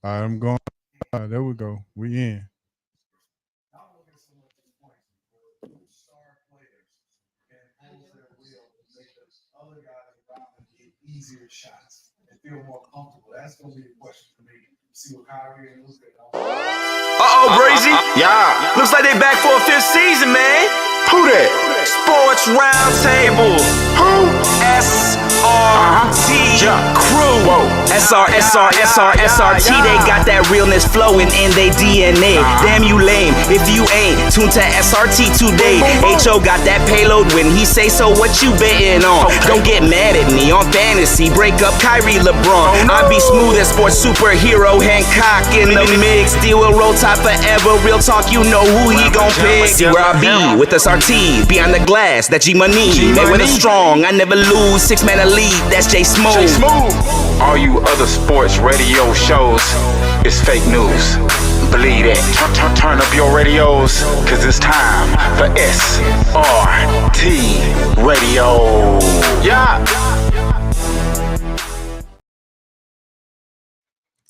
All right, I'm going. There we go. We in. Uh-oh, Brazy. Yeah. Looks like they back for a fifth season, man. Who that? Sports Roundtable. Who? SRT Crew. Whoa. SRT. They got that realness flowing in their DNA. Damn you lame if you ain't tuned to SRT today. HO got that payload when he say so. What you betting on? Don't get mad at me on fantasy. Break up Kyrie LeBron. I be smooth as sports superhero Hancock in the mix. Deal with roll top forever. Real talk, you know who he gon' pick. See where I be with SRT. Behind the glass, that G Money. They win strong. I never lose. 6 man a lead. That's J Smooth. All you other sports radio shows is fake news. Believe it. Turn up your radios, cause it's time for SRT Radio. Yeah.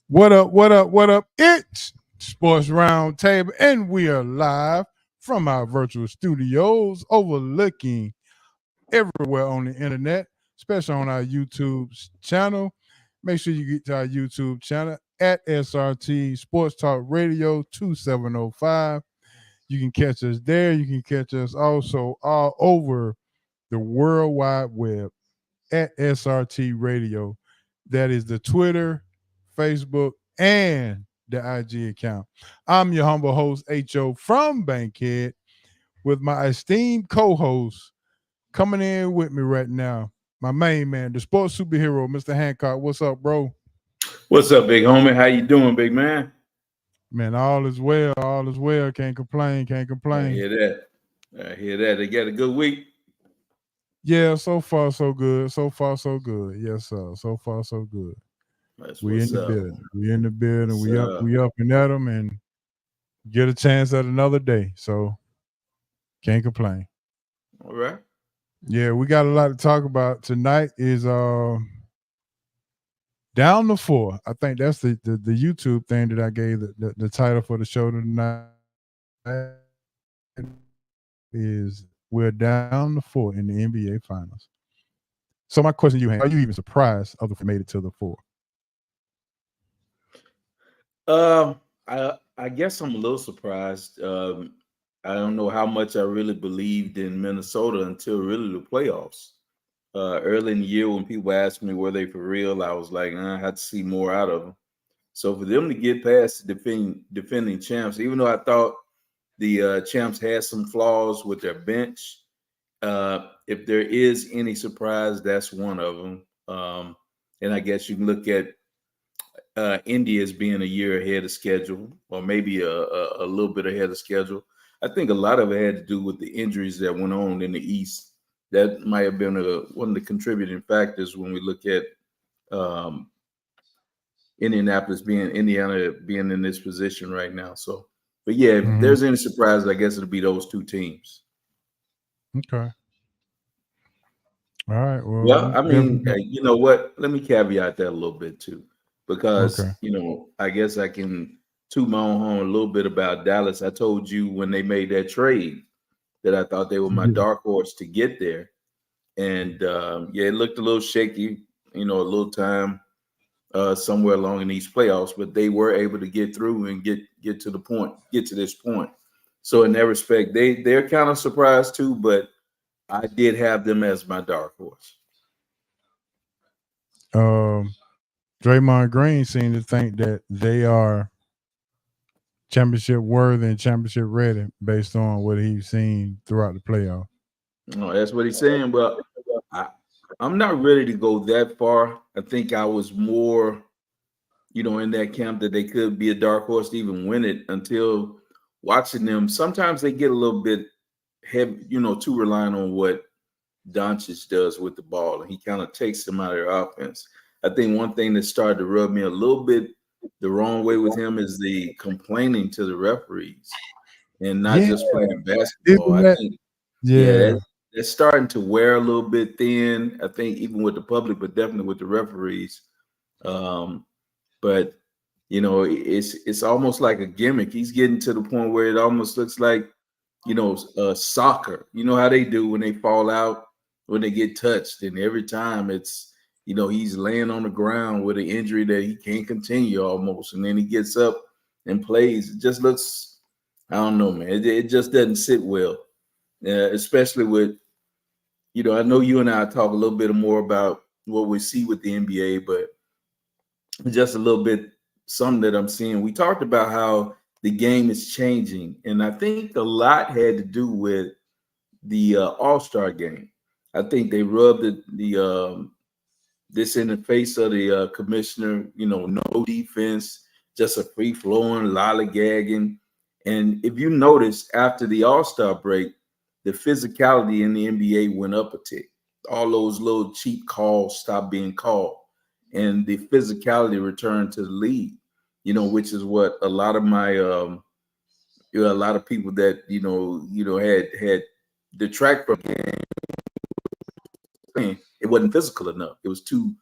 What up? What up? What up? It's Sports Roundtable, and we are live from our virtual studios overlooking everywhere on the internet, especially on our YouTube channel. Make sure you get to our YouTube channel at SRT Sports Talk Radio 2705. You can catch us there. You can catch us also all over the World Wide Web at SRT Radio. That is the Twitter, Facebook, and the IG account. I'm your humble host, HO from Bankhead, with my esteemed co-host coming in with me right now, my main man, the sports superhero, Mr. Hancock. What's up, bro? What's up, big homie? How you doing, big man? Man, all is well. All is well. Can't complain. Can't complain. I hear that. They got a good week. Yeah, so far so good. So far so good. Yes, sir. So far so good. We in the building. We in the building. We up and at them and get a chance at another day. So can't complain. All right. Yeah, we got a lot to talk about tonight. Is Down to 4. I think that's the YouTube thing that I gave the title for the show tonight. Is we're down to 4 in the NBA Finals. So my question to you, Hank, are you even surprised other made it to the 4? I guess I'm a little surprised. I don't know how much I really believed in Minnesota until really the playoffs. Early in the year when people asked me were they for real, I was like, I had to see more out of them. So for them to get past the defending champs, even though I thought the champs had some flaws with their bench, if there is any surprise, that's one of them. And I guess you can look at India as being a year ahead of schedule, or maybe a little bit ahead of schedule. I think a lot of it had to do with the injuries that went on in the East. That might have been one of the contributing factors when we look at Indiana being in this position right now. So, but yeah, if there's any surprise, I guess it'll be those two teams. Okay. All right. Well, yeah, I mean, you know what? Let me caveat that a little bit too, because I guess I can toot my own horn a little bit about Dallas. I told you when they made that trade that I thought they were my dark horse to get there. And it looked a little shaky, a little time somewhere along in these playoffs, but they were able to get through and get to this point. So in that respect, they're kind of surprised too, but I did have them as my dark horse. Draymond Green seemed to think that they are championship worthy and championship ready based on what he's seen throughout the playoff. No, that's what he's saying. Well, I'm not ready to go that far. I think I was more, in that camp that they could be a dark horse to even win it until watching them. Sometimes they get a little bit heavy, too reliant on what Doncic does with the ball, and he kind of takes them out of their offense. I think one thing that started to rub me a little bit the wrong way with him is the complaining to the referees and not just playing basketball. I think, it's starting to wear a little bit thin. I think even with the public, but definitely with the referees. But it's almost like a gimmick. He's getting to the point where it almost looks like, soccer. You know how they do when they fall out, when they get touched, and every time it's, he's laying on the ground with an injury that he can't continue almost, and then he gets up and plays. It just looks, I don't know, man. It just doesn't sit well, especially with, I know you and I talk a little bit more about what we see with the NBA, but just a little bit, something that I'm seeing. We talked about how the game is changing, and I think a lot had to do with the All-Star game. I think they rubbed this in the face of the commissioner, no defense, just a free-flowing, lollygagging. And if you notice, after the All-Star break, the physicality in the NBA went up a tick. All those little cheap calls stopped being called, and the physicality returned to the league, which is what a lot of my a lot of people that had detract from the game. It wasn't physical enough. It was too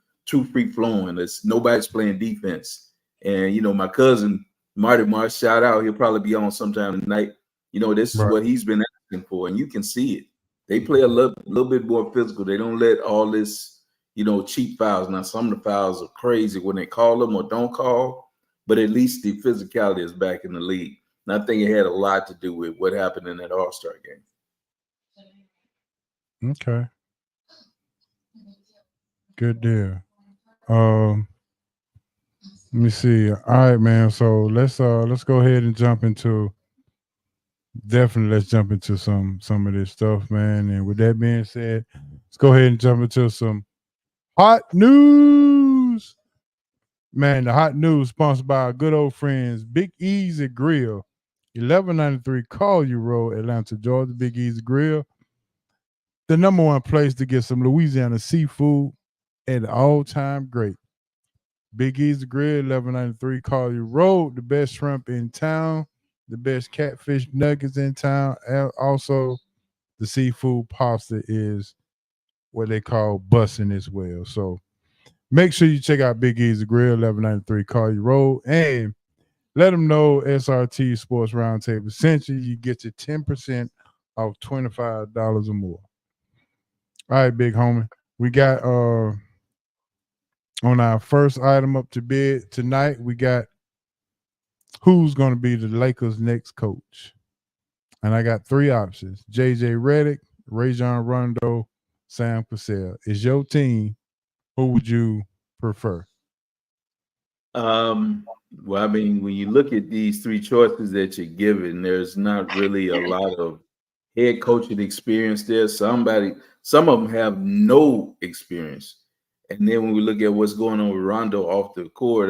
free flowing. Nobody's playing defense. And my cousin Marty Marsh, shout out, he'll probably be on sometime tonight. This is what he's been asking for, and you can see it. They play a little bit more physical. They don't let all this, cheap fouls. Now, some of the fouls are crazy when they call them or don't call, but at least the physicality is back in the league. And I think it had a lot to do with what happened in that All-Star game. Okay. Good deal. Let me see. All right, man. So let's go ahead and jump into some of this stuff, man. And with that being said, let's go ahead and jump into some hot news. Man, the hot news sponsored by our good old friends, Big Easy Grill, 1193 Collier Road, Atlanta, Georgia. Big Easy Grill, the number one place to get some Louisiana seafood at all-time great. Big Easy Grill, 1193 Collier Road, the best shrimp in town, the best catfish nuggets in town. And also, the seafood pasta is what they call bussin' as well. So make sure you check out Big Easy Grill, 1193 Collier Road, and let them know SRT Sports Roundtable sent you. You get your 10% off $25 or more. All right, big homie. We got on our first item up to bid tonight, we got who's going to be the Lakers' next coach. And I got three options: JJ Redick, Rajon Rondo, Sam Cassell. Is your team, who would you prefer? Well, I mean, when you look at these three choices that you're given, there's not really a lot of head coaching experience there. Some of them have no experience. And then when we look at what's going on with Rondo off the court,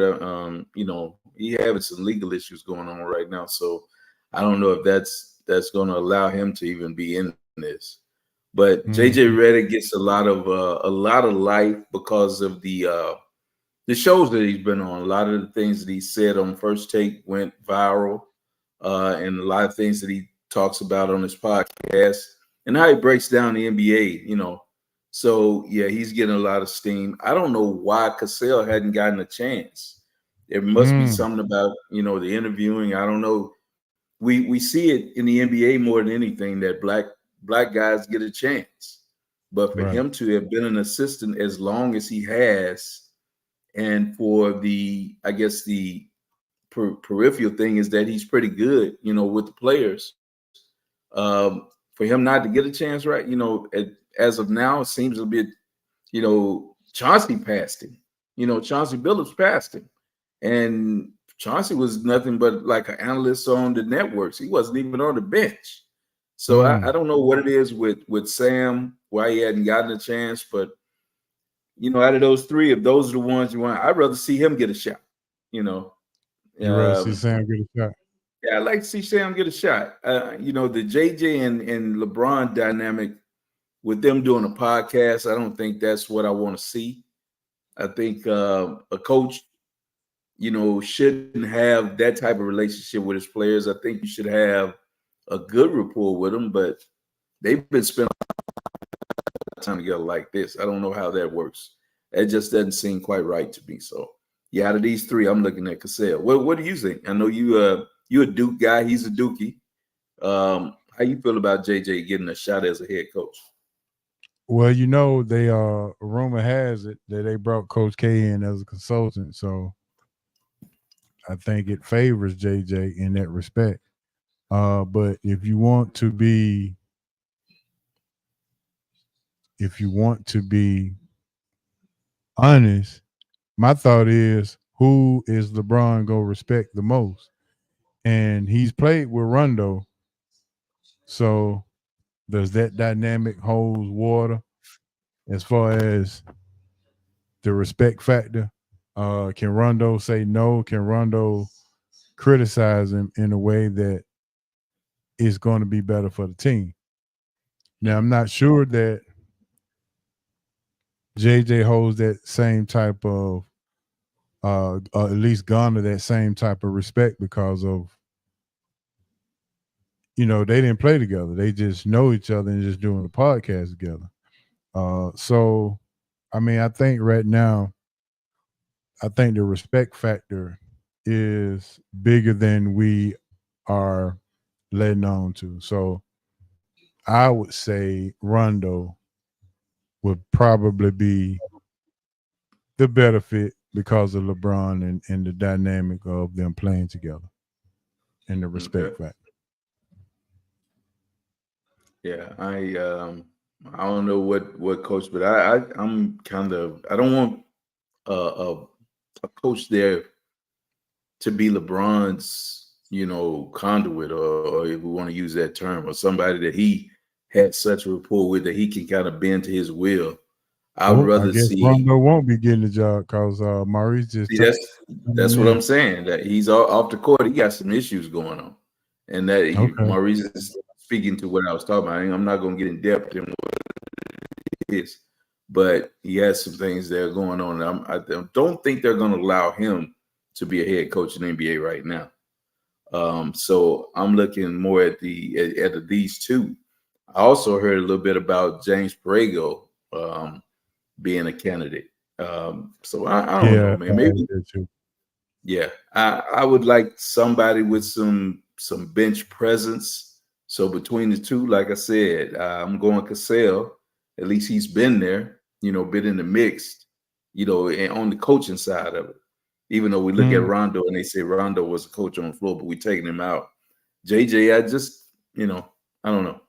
he having some legal issues going on right now. So I don't know if that's going to allow him to even be in this. But JJ Redick gets a lot of life because of the shows that he's been on. A lot of the things that he said on First Take went viral, and a lot of things that he talks about on his podcast, and how he breaks down the NBA. So yeah, he's getting a lot of steam. I don't know why Cassell hadn't gotten a chance. There must be something about the interviewing. I don't know. We see it in the NBA more than anything that black guys get a chance, but for him to have been an assistant as long as he has, and for the peripheral thing is that he's pretty good, with the players. For him not to get a chance, right? As of now, it seems a bit, Chauncey passed him. Chauncey Billups passed him, and Chauncey was nothing but like an analyst on the networks. He wasn't even on the bench. So I don't know what it is with Sam, why he hadn't gotten a chance, but out of those three, if those are the ones you want, I'd rather see him get a shot. You'd rather see Sam get a shot. Yeah, I'd like to see Sam get a shot. The JJ and LeBron dynamic with them doing a podcast, I don't think that's what I want to see. I think a coach, shouldn't have that type of relationship with his players. I think you should have a good rapport with them, but they've been spending a lot of time together like this. I don't know how that works. It just doesn't seem quite right to me. So Yeah, out of these three, I'm looking at Cassell. What do you think? I know you're a Duke guy. He's a Dookie. How you feel about JJ getting a shot as a head coach? Well, they rumor has it that they brought Coach K in as a consultant, so I think it favors JJ in that respect. But if you want to be honest, my thought is, who is LeBron gonna respect the most? And he's played with Rondo, so does that dynamic hold water as far as the respect factor? Can Rondo say no? Can Rondo criticize him in a way that is going to be better for the team? Now, I'm not sure that JJ holds that same type of, at least garner that same type of respect because of, they didn't play together. They just know each other and just doing the podcast together. So, I mean, I think right now, the respect factor is bigger than we are letting on to. So I would say Rondo would probably be the better fit because of LeBron and the dynamic of them playing together and the respect factor. Yeah, I don't know what coach, but I'm kind of, I don't want a coach there to be LeBron's, conduit, or if we want to use that term, or somebody that he had such a rapport with that he can kind of bend to his will. I'd rather see Rondo won't be getting the job because Maurice just. See, that's what I'm saying. That he's off the court. He got some issues going on, and that Maurice is speaking to what I was talking about. I'm not going to get in depth in what it is, but he has some things that are going on. I don't think they're going to allow him to be a head coach in the NBA right now. So I'm looking more at these two. I also heard a little bit about James Borrego being a candidate. So I don't know, man. Maybe. Yeah, I would like somebody with some bench presence. So between the two, like I said, I'm going Cassell. At least he's been there, been in the mix, and on the coaching side of it. Even though we look at Rondo and they say Rondo was a coach on the floor, but we taking him out. JJ, I just, I don't know.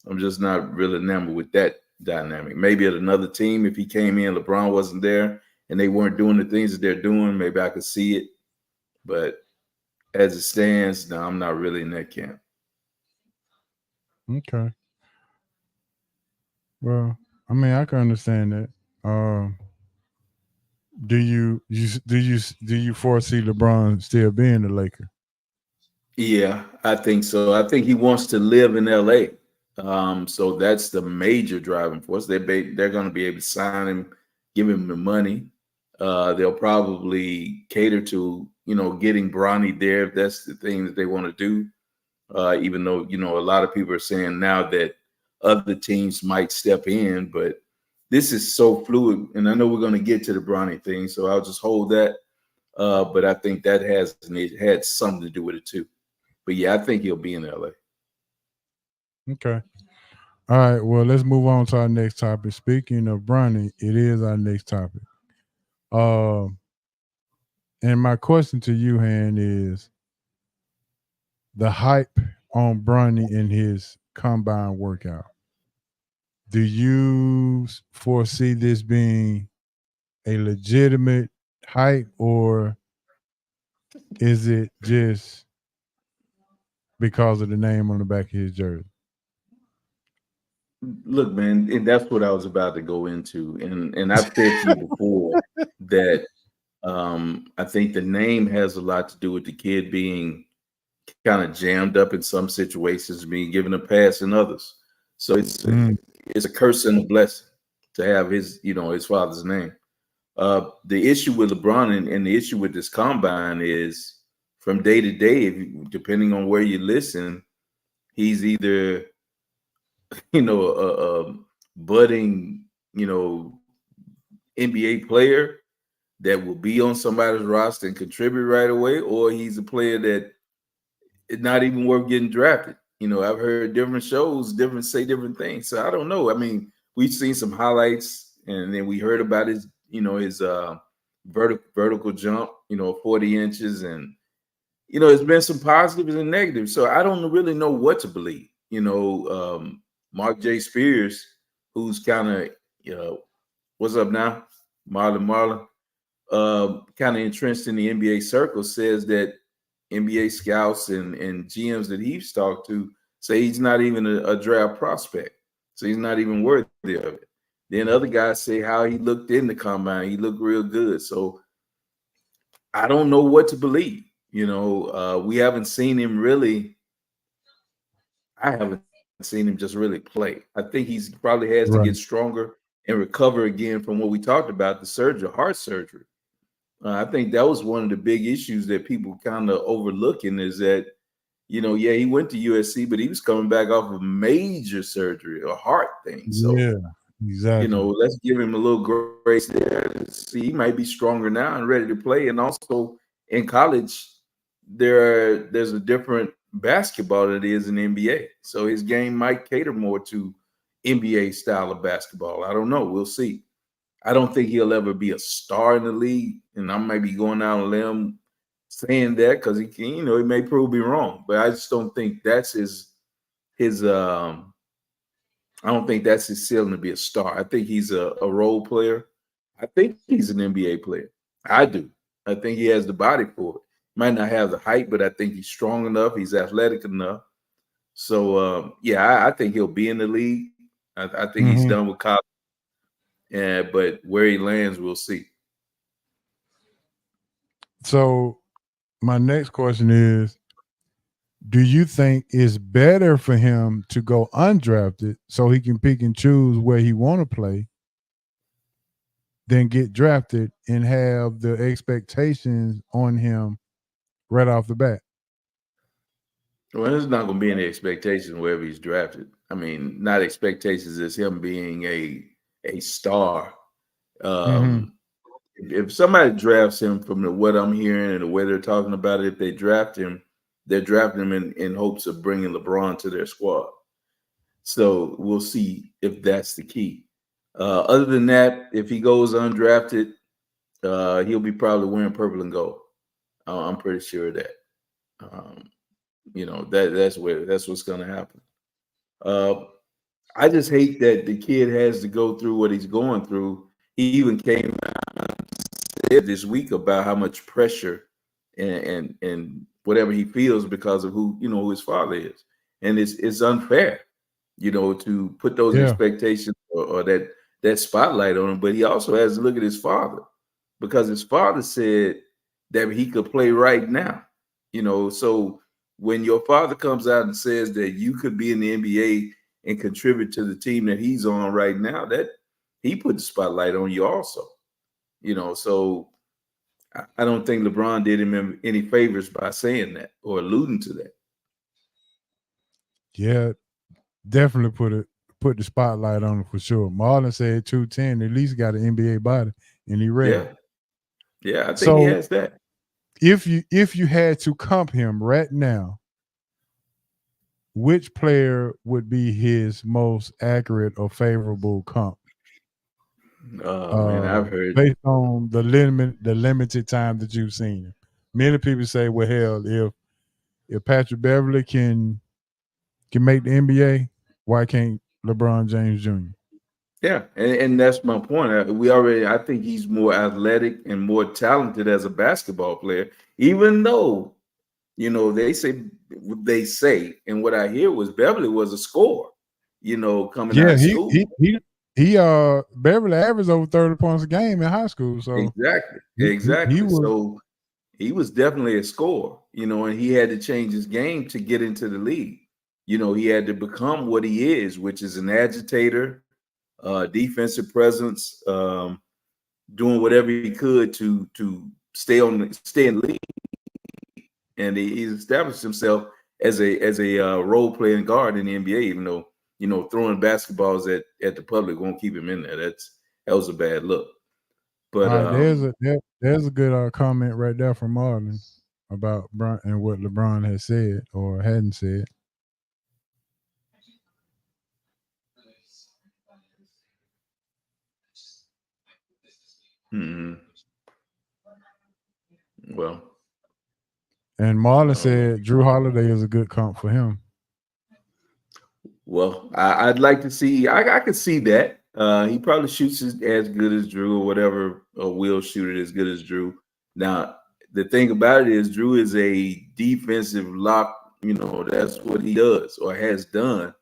I'm just not really enamored with that dynamic. Maybe at another team, if he came in, LeBron wasn't there, and they weren't doing the things that they're doing, maybe I could see it. But as it stands, no, I'm not really in that camp. Okay. Well, I mean, I can understand that. Do you foresee LeBron still being the Laker? Yeah, I think so. I think he wants to live in LA. So that's the major driving force. They're going to be able to sign him, give him the money. They'll probably cater to, getting Bronny there if that's the thing that they want to do. Even though, a lot of people are saying now that other teams might step in, but this is so fluid. And I know we're going to get to the Bronny thing, so I'll just hold that. But I think that had something to do with it too. But yeah, I think he'll be in LA. Okay. All right. Well, let's move on to our next topic. Speaking of Bronny, it is our next topic. And my question to you, Han, is the hype on Bronny in his combine workout. Do you foresee this being a legitimate hype, or is it just because of the name on the back of his jersey? Look, man, and that's what I was about to go into. And I've said to you before that I think the name has a lot to do with the kid being kind of jammed up in some situations, being given a pass in others. So it's a curse and a blessing to have his father's name. The issue with LeBron and the issue with this combine is from day to day, depending on where you listen, he's either a budding, NBA player, that will be on somebody's roster and contribute right away, or he's a player that it's not even worth getting drafted. You know, I've heard different shows, say different things. So I don't know. I mean, we've seen some highlights, and then we heard about his, his vertical jump, 40 inches, and there's been some positives and negatives. So I don't really know what to believe. Mark J. Spears, who's kind of, what's up now, Marlon, kind of entrenched in the NBA circle, says that NBA scouts and GMs that he's talked to say he's not even a draft prospect. So he's not even worthy of it. Then other guys say how he looked in the combine. He looked real good. So I don't know what to believe. We haven't seen him really. I haven't seen him just really play. I think he's probably has to get stronger and recover again from what we talked about, the surgery, heart surgery. I think that was one of the big issues that people kind of overlooking is that, he went to USC, but he was coming back off of major surgery, a heart thing. So, yeah, exactly. Let's give him a little grace there. See, he might be stronger now and ready to play. And also in college, there's a different basketball that is in the NBA. So his game might cater more to NBA style of basketball. I don't know. We'll see. I don't think he'll ever be a star in the league, and I might be going out on a limb saying that because he can, he may prove me wrong. But I just don't think that's his. I don't think that's his ceiling to be a star. I think he's a role player. I think he's an NBA player. I do. I think he has the body for it. Might not have the height, but I think he's strong enough. He's athletic enough. So I think he'll be in the league. I think he's done with college. But where he lands, we'll see. So my next question is, do you think it's better for him to go undrafted so he can pick and choose where he want to play than get drafted and have the expectations on him right off the bat? Well, there's not going to be any expectations wherever he's drafted. I mean, not expectations as him being a star. If somebody drafts him from what I'm hearing and the way they're talking about it, if they draft him, they're drafting him in hopes of bringing LeBron to their squad. So we'll see if that's the key. Other than that, if he goes undrafted, he'll be probably wearing purple and gold. I'm pretty sure of that. That's what's going to happen. I just hate that the kid has to go through what he's going through. He even came out and said this week about how much pressure and whatever he feels because of who his father is, and it's unfair, to put those expectations or that spotlight on him. But he also has to look at his father because his father said that he could play right now. So when your father comes out and says that you could be in the NBA and contribute to the team that he's on right now, that he put the spotlight on you also. So I don't think LeBron did him any favors by saying that or alluding to that. Yeah, definitely put the spotlight on him for sure. Marlon said 210, at least got an NBA body, and he read. Yeah, I think he has that. If you had to comp him right now, which player would be his most accurate or favorable comp? Man, I've heard based on the limited time that you've seen him. Many people say, well, hell, if Patrick Beverly can make the NBA, why can't LeBron James Jr.? Yeah, and that's my point. I think he's more athletic and more talented as a basketball player, even though, they say, and what I hear was Beverly was a scorer, coming out of school. He Beverly averaged over 30 points a game in high school. So exactly. So he was definitely a scorer, and he had to change his game to get into the league. He had to become what he is, which is an agitator, defensive presence, doing whatever he could to stay in the league. And he established himself as a role playing guard in the NBA, even though throwing basketballs at the public won't keep him in there. That was a bad look. But All right, there's a good comment right there from Marlon about Bron and what LeBron has said or hadn't said. well, And Marlon said Drew Holiday is a good comp for him. Well, I'd like to see. I could see that. He probably shoots as good as Drew or whatever, or will shoot it as good as Drew. Now, the thing about it is, Drew is a defensive lock. You know, that's what he does or has done.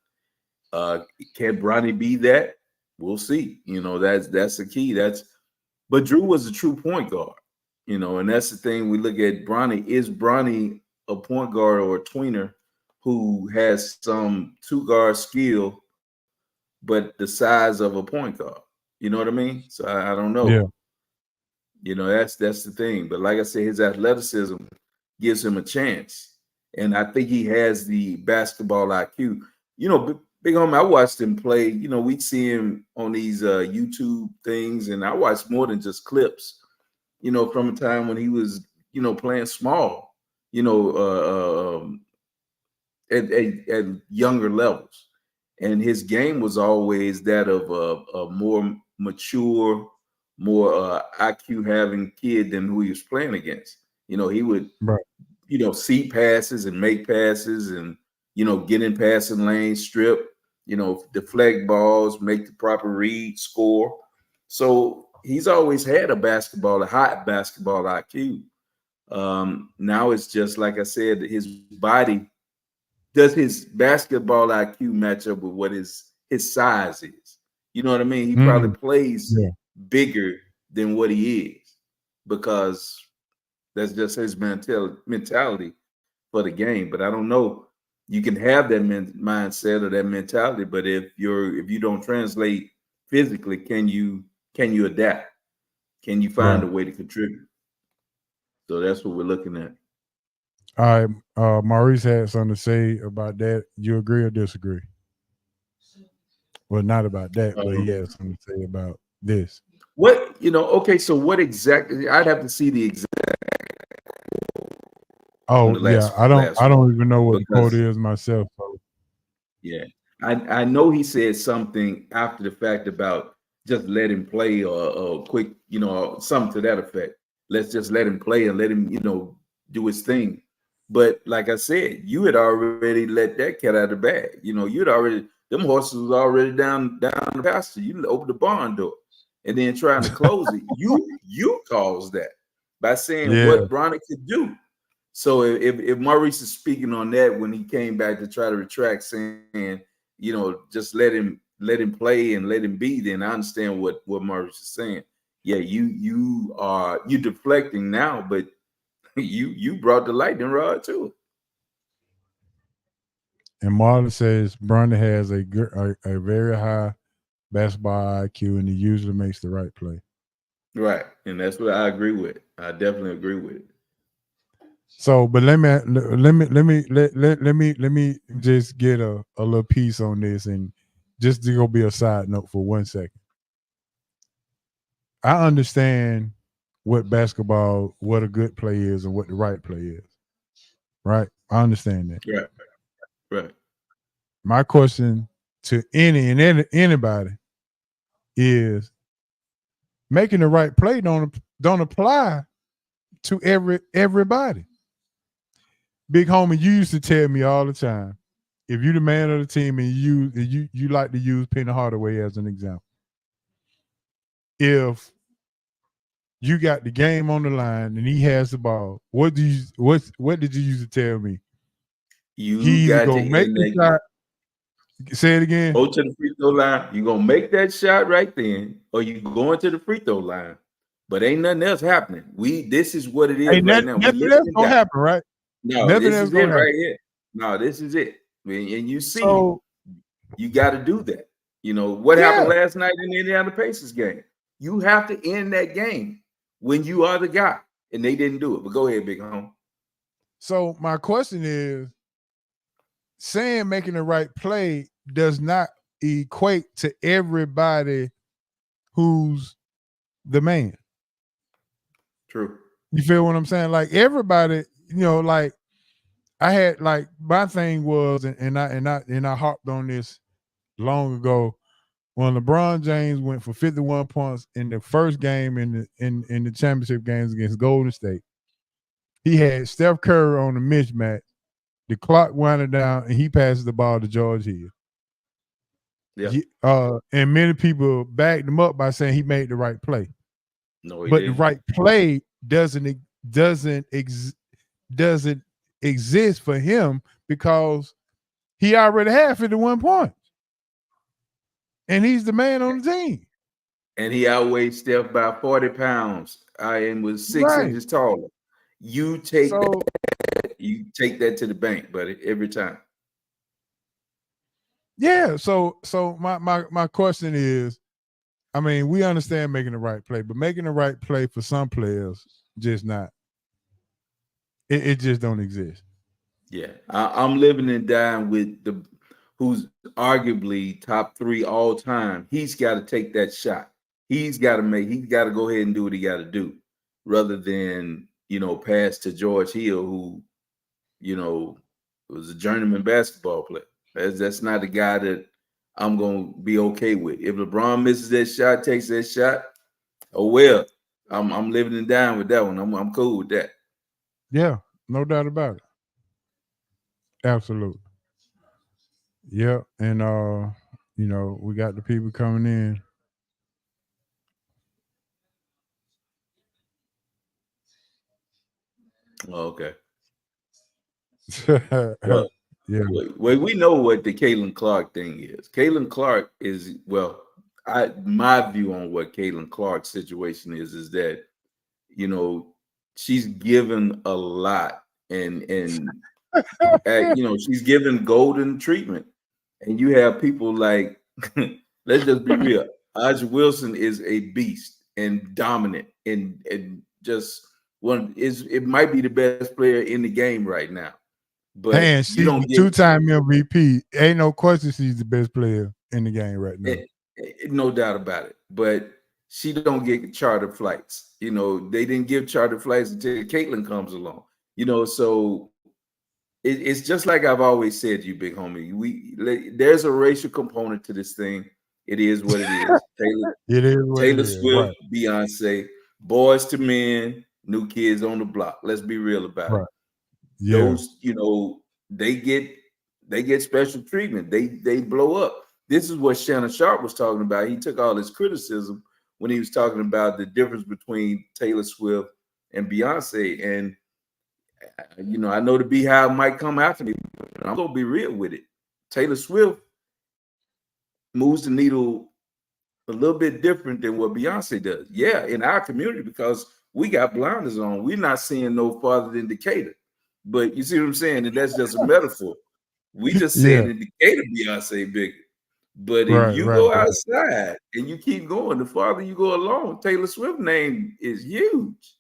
Can Bronny be that? We'll see. You know, that's the key. But Drew was a true point guard. You know, and that's the thing. We look at Bronny. Is Bronny a point guard or a tweener who has some two-guard skill, but the size of a point guard? You know what I mean? So I don't know. Yeah. You know, that's the thing. But like I said, his athleticism gives him a chance. And I think he has the basketball IQ. You know, Big Homie, I watched him play. You know, we'd see him on these YouTube things, and I watched more than just clips, you know, from a time when he was, you know, playing small, you know, at younger levels. And his game was always that of a more mature, more IQ having kid than who he was playing against. You know, he would, you know, see passes and make passes and, you know, get in passing lane, strip, you know, deflect balls, make the proper read, score. So he's always had a high basketball IQ. Now it's just, like I said, his body. Does his basketball IQ match up with what his size is? You know what I mean? He probably plays bigger than what he is because that's just his mentality for the game. But I don't know. You can have that mindset or that mentality, but if you don't translate physically, can you adapt? Can you find a way to contribute? So that's what we're looking at. All right, Maurice had something to say about that. You agree or disagree? Well, not about that, but he had something to say about this. What, you know, okay, so what exactly? I'd have to see the exact. Oh, yeah, I don't even know what the quote is myself. So. Yeah, I know he said something after the fact about just let him play or quick, you know, something to that effect. Let's just let him play and let him, you know, do his thing. But like I said, you had already let that cat out of the bag. You know, them horses was already down the pasture. You opened the barn door and then trying to close it. You caused that by saying what Bronny could do. So if Maurice is speaking on that when he came back to try to retract, saying, you know, just let him play and let him be, then I understand what Maurice is saying. Yeah, you're deflecting now, but you brought the lightning rod to it. And Marlon says Bronny has a very high basketball IQ, and he usually makes the right play. Right, and that's what I agree with. I definitely agree with it. So, but let me just get a little piece on this, and just to go be a side note for 1 second. I understand what a good play is and what the right play is. Right? I understand that. Right. My question to anybody is making the right play don't apply to everybody. Big Homie, you used to tell me all the time, if you're the man of the team and you like to use Penny Hardaway as an example. If you got the game on the line and he has the ball, what did you used to tell me? You got to make the shot. Say it again. Go to the free throw line. You're gonna make that shot right then, or you going to the free throw line. But ain't nothing else happening. This is what it is right now. Nothing else gonna happen, right? No, this is it right here. No, this is it. And you see, you got to do that. You know what happened last night in the Indiana Pacers game? You have to end that game when you are the guy, and they didn't do it. But go ahead, Big Home. So my question is, saying making the right play does not equate to everybody who's the man. True. You feel what I'm saying? Like everybody, like I had like my thing was, and I harped on this long ago when LeBron James went for 51 points in the first game in the championship games against Golden State. He had Steph Curry on the mismatch. The clock winded down, and he passes the ball to George Hill. Yeah. And many people backed him up by saying he made the right play. No, he but didn't. The right play doesn't exist for him because he already had 51 points, and he's the man on the team. And he outweighed Steph by 40 pounds. And was 6 inches taller. You take that to the bank, buddy, every time. Yeah. So my question is, I mean, we understand making the right play, but making the right play for some players just not. It just don't exist. Yeah, I'm living and dying with who's arguably top 3 all time. He's got to take that shot. He's got to go ahead and do what he got to do, rather than pass to George Hill, who was a journeyman basketball player. That's not the guy that I'm gonna be okay with. If LeBron misses that shot, takes that shot, oh well. I'm living and dying with that one. I'm cool with that. Yeah, no doubt about it. Absolutely. Yeah, and we got the people coming in. Oh, okay. Well, yeah. Well, we know what the Caitlin Clark thing is. Caitlin Clark is my view on what Caitlin Clark's situation is that she's given a lot and she's given golden treatment, and you have people like let's just be real. A'ja Wilson is a beast and dominant and just it might be the best player in the game right now. But and she's a 2-time MVP. Ain't no question she's the best player in the game right now. No doubt about it. But she don't get charter flights. They didn't give charter flights until Caitlin comes along. So it's just like I've always said to you, big homie. There's a racial component to this thing. It is what it is. Taylor Swift, right. Beyonce, Boys to Men, New Kids on the Block. Let's be real about it. Yeah. Those, they get special treatment. They blow up. This is what Shannon Sharp was talking about. He took all his criticism when he was talking about the difference between Taylor Swift and Beyonce. And I know the Beehive might come after me, but I'm gonna be real with it. Taylor Swift moves the needle a little bit different than what Beyonce does. Yeah, in our community, because we got blinders on. We're not seeing no farther than Decatur. But you see what I'm saying? And that's just a metaphor. We just saying in Decatur, Beyonce bigger. But if you go outside and you keep going, the farther you go along, Taylor Swift's name is huge.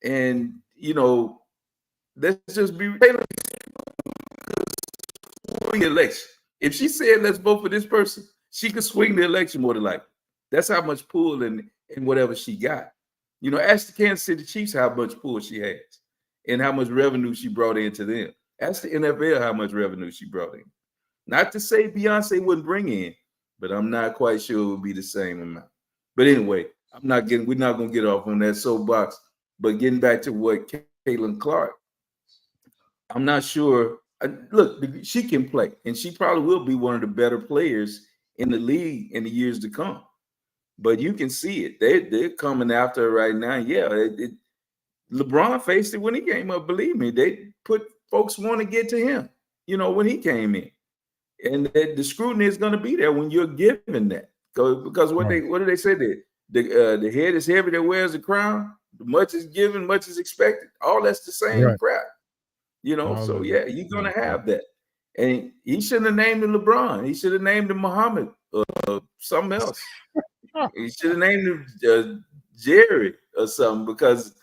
And, let's just be Taylor swing the election. If she said, let's vote for this person, she could swing the election more than likely. That's how much pull in whatever she got. Ask the Kansas City Chiefs how much pull she has and how much revenue she brought into them. Ask the NFL how much revenue she brought in. Not to say Beyonce wouldn't bring in, but I'm not quite sure it would be the same amount. But anyway, we're not going to get off on that soapbox. But getting back to what Caitlin Clark, I'm not sure. Look, she can play, and she probably will be one of the better players in the league in the years to come. But you can see it. They're coming after her right now. Yeah, LeBron faced it when he came up. Believe me, folks want to get to him, when he came in. And the scrutiny is going to be there when you're given that. Because what do they say? The head is heavy that wears the crown. Much is given, much is expected. All that's the same crap. So yeah, you're going to have that. And he shouldn't have named him LeBron. He should have named him Muhammad or something else. He should have named him Jerry or something, because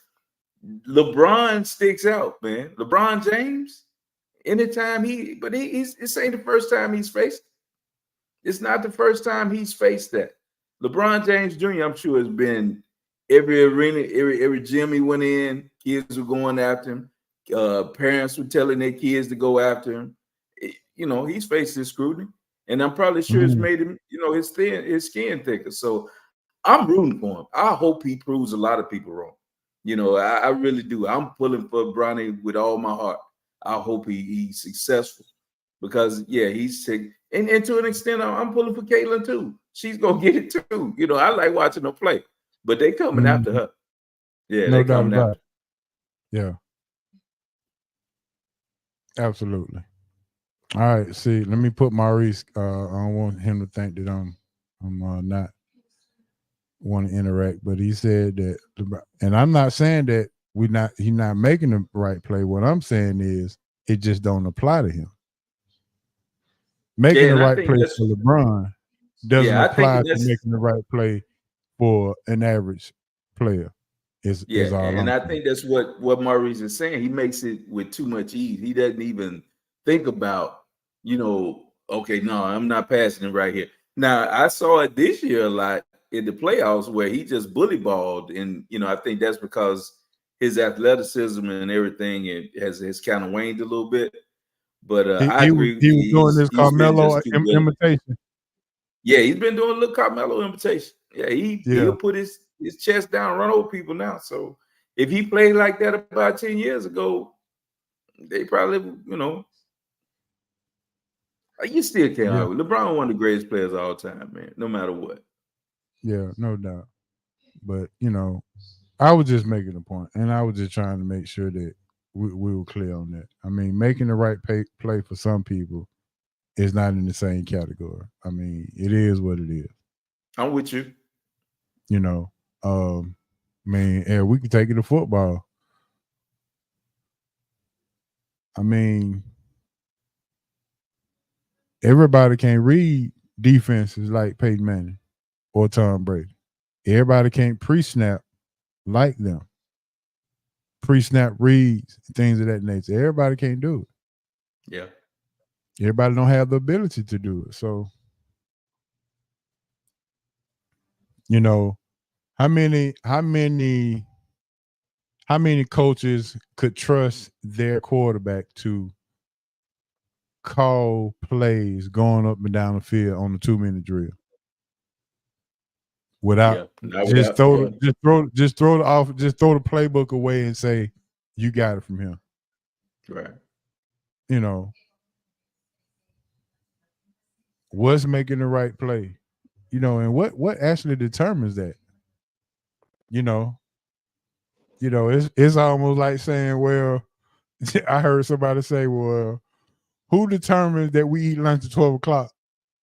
LeBron sticks out, man. LeBron James, anytime this ain't the first time he's faced it. It's not the first time he's faced that. LeBron James Jr., I'm sure, has been every arena, every gym he went in, kids were going after him. Parents were telling their kids to go after him. He's facing scrutiny, and I'm probably sure it's made him, his skin thicker. So I'm rooting for him. I hope he proves a lot of people wrong. I really do. I'm pulling for Bronny with all my heart. I hope he's successful because he's sick. And to an extent, I'm pulling for Caitlin too. She's gonna get it too. I like watching her play, but they coming after her. Yeah, no they doubt coming about after. it. Yeah, absolutely. All right, see, let me put Maurice. I don't want him to think that I'm not want to interact, but he said that, and I'm not saying that he's not making the right play. What I'm saying is it just don't apply to him. Making the right play for LeBron doesn't apply to making the right play for an average player. Is all and I'm I think that's what Maurice is saying. He makes it with too much ease. He doesn't even think about, okay, no, I'm not passing it right here. Now I saw it this year a lot in the playoffs where he just bully balled, and I think that's because his athleticism and everything has kind of waned a little bit. But I agree. He was doing this Carmelo imitation. Yeah, he's been doing a little Carmelo imitation. Yeah, he'll put his chest down, run over people now. So if he played like that about 10 years ago, they probably, you still can't argue. LeBron one of the greatest players of all time, man, no matter what. Yeah, no doubt. But, I was just making a point, and I was just trying to make sure that we were clear on that. I mean, making the right play for some people is not in the same category. I mean, it is what it is. I'm with you. We can take it to football. I mean, everybody can't read defenses like Peyton Manning or Tom Brady. Everybody can't pre-snap like them. Pre-snap reads, things of that nature. Everybody can't do it. Yeah. Everybody don't have the ability to do it. So, how many coaches could trust their quarterback to call plays going up and down the field on the 2-minute drill without just throw the playbook away and say you got it from him. Right. What's making the right play? And what actually determines that? It's almost like saying, well, I heard somebody say, well, who determines that we eat lunch at 12 o'clock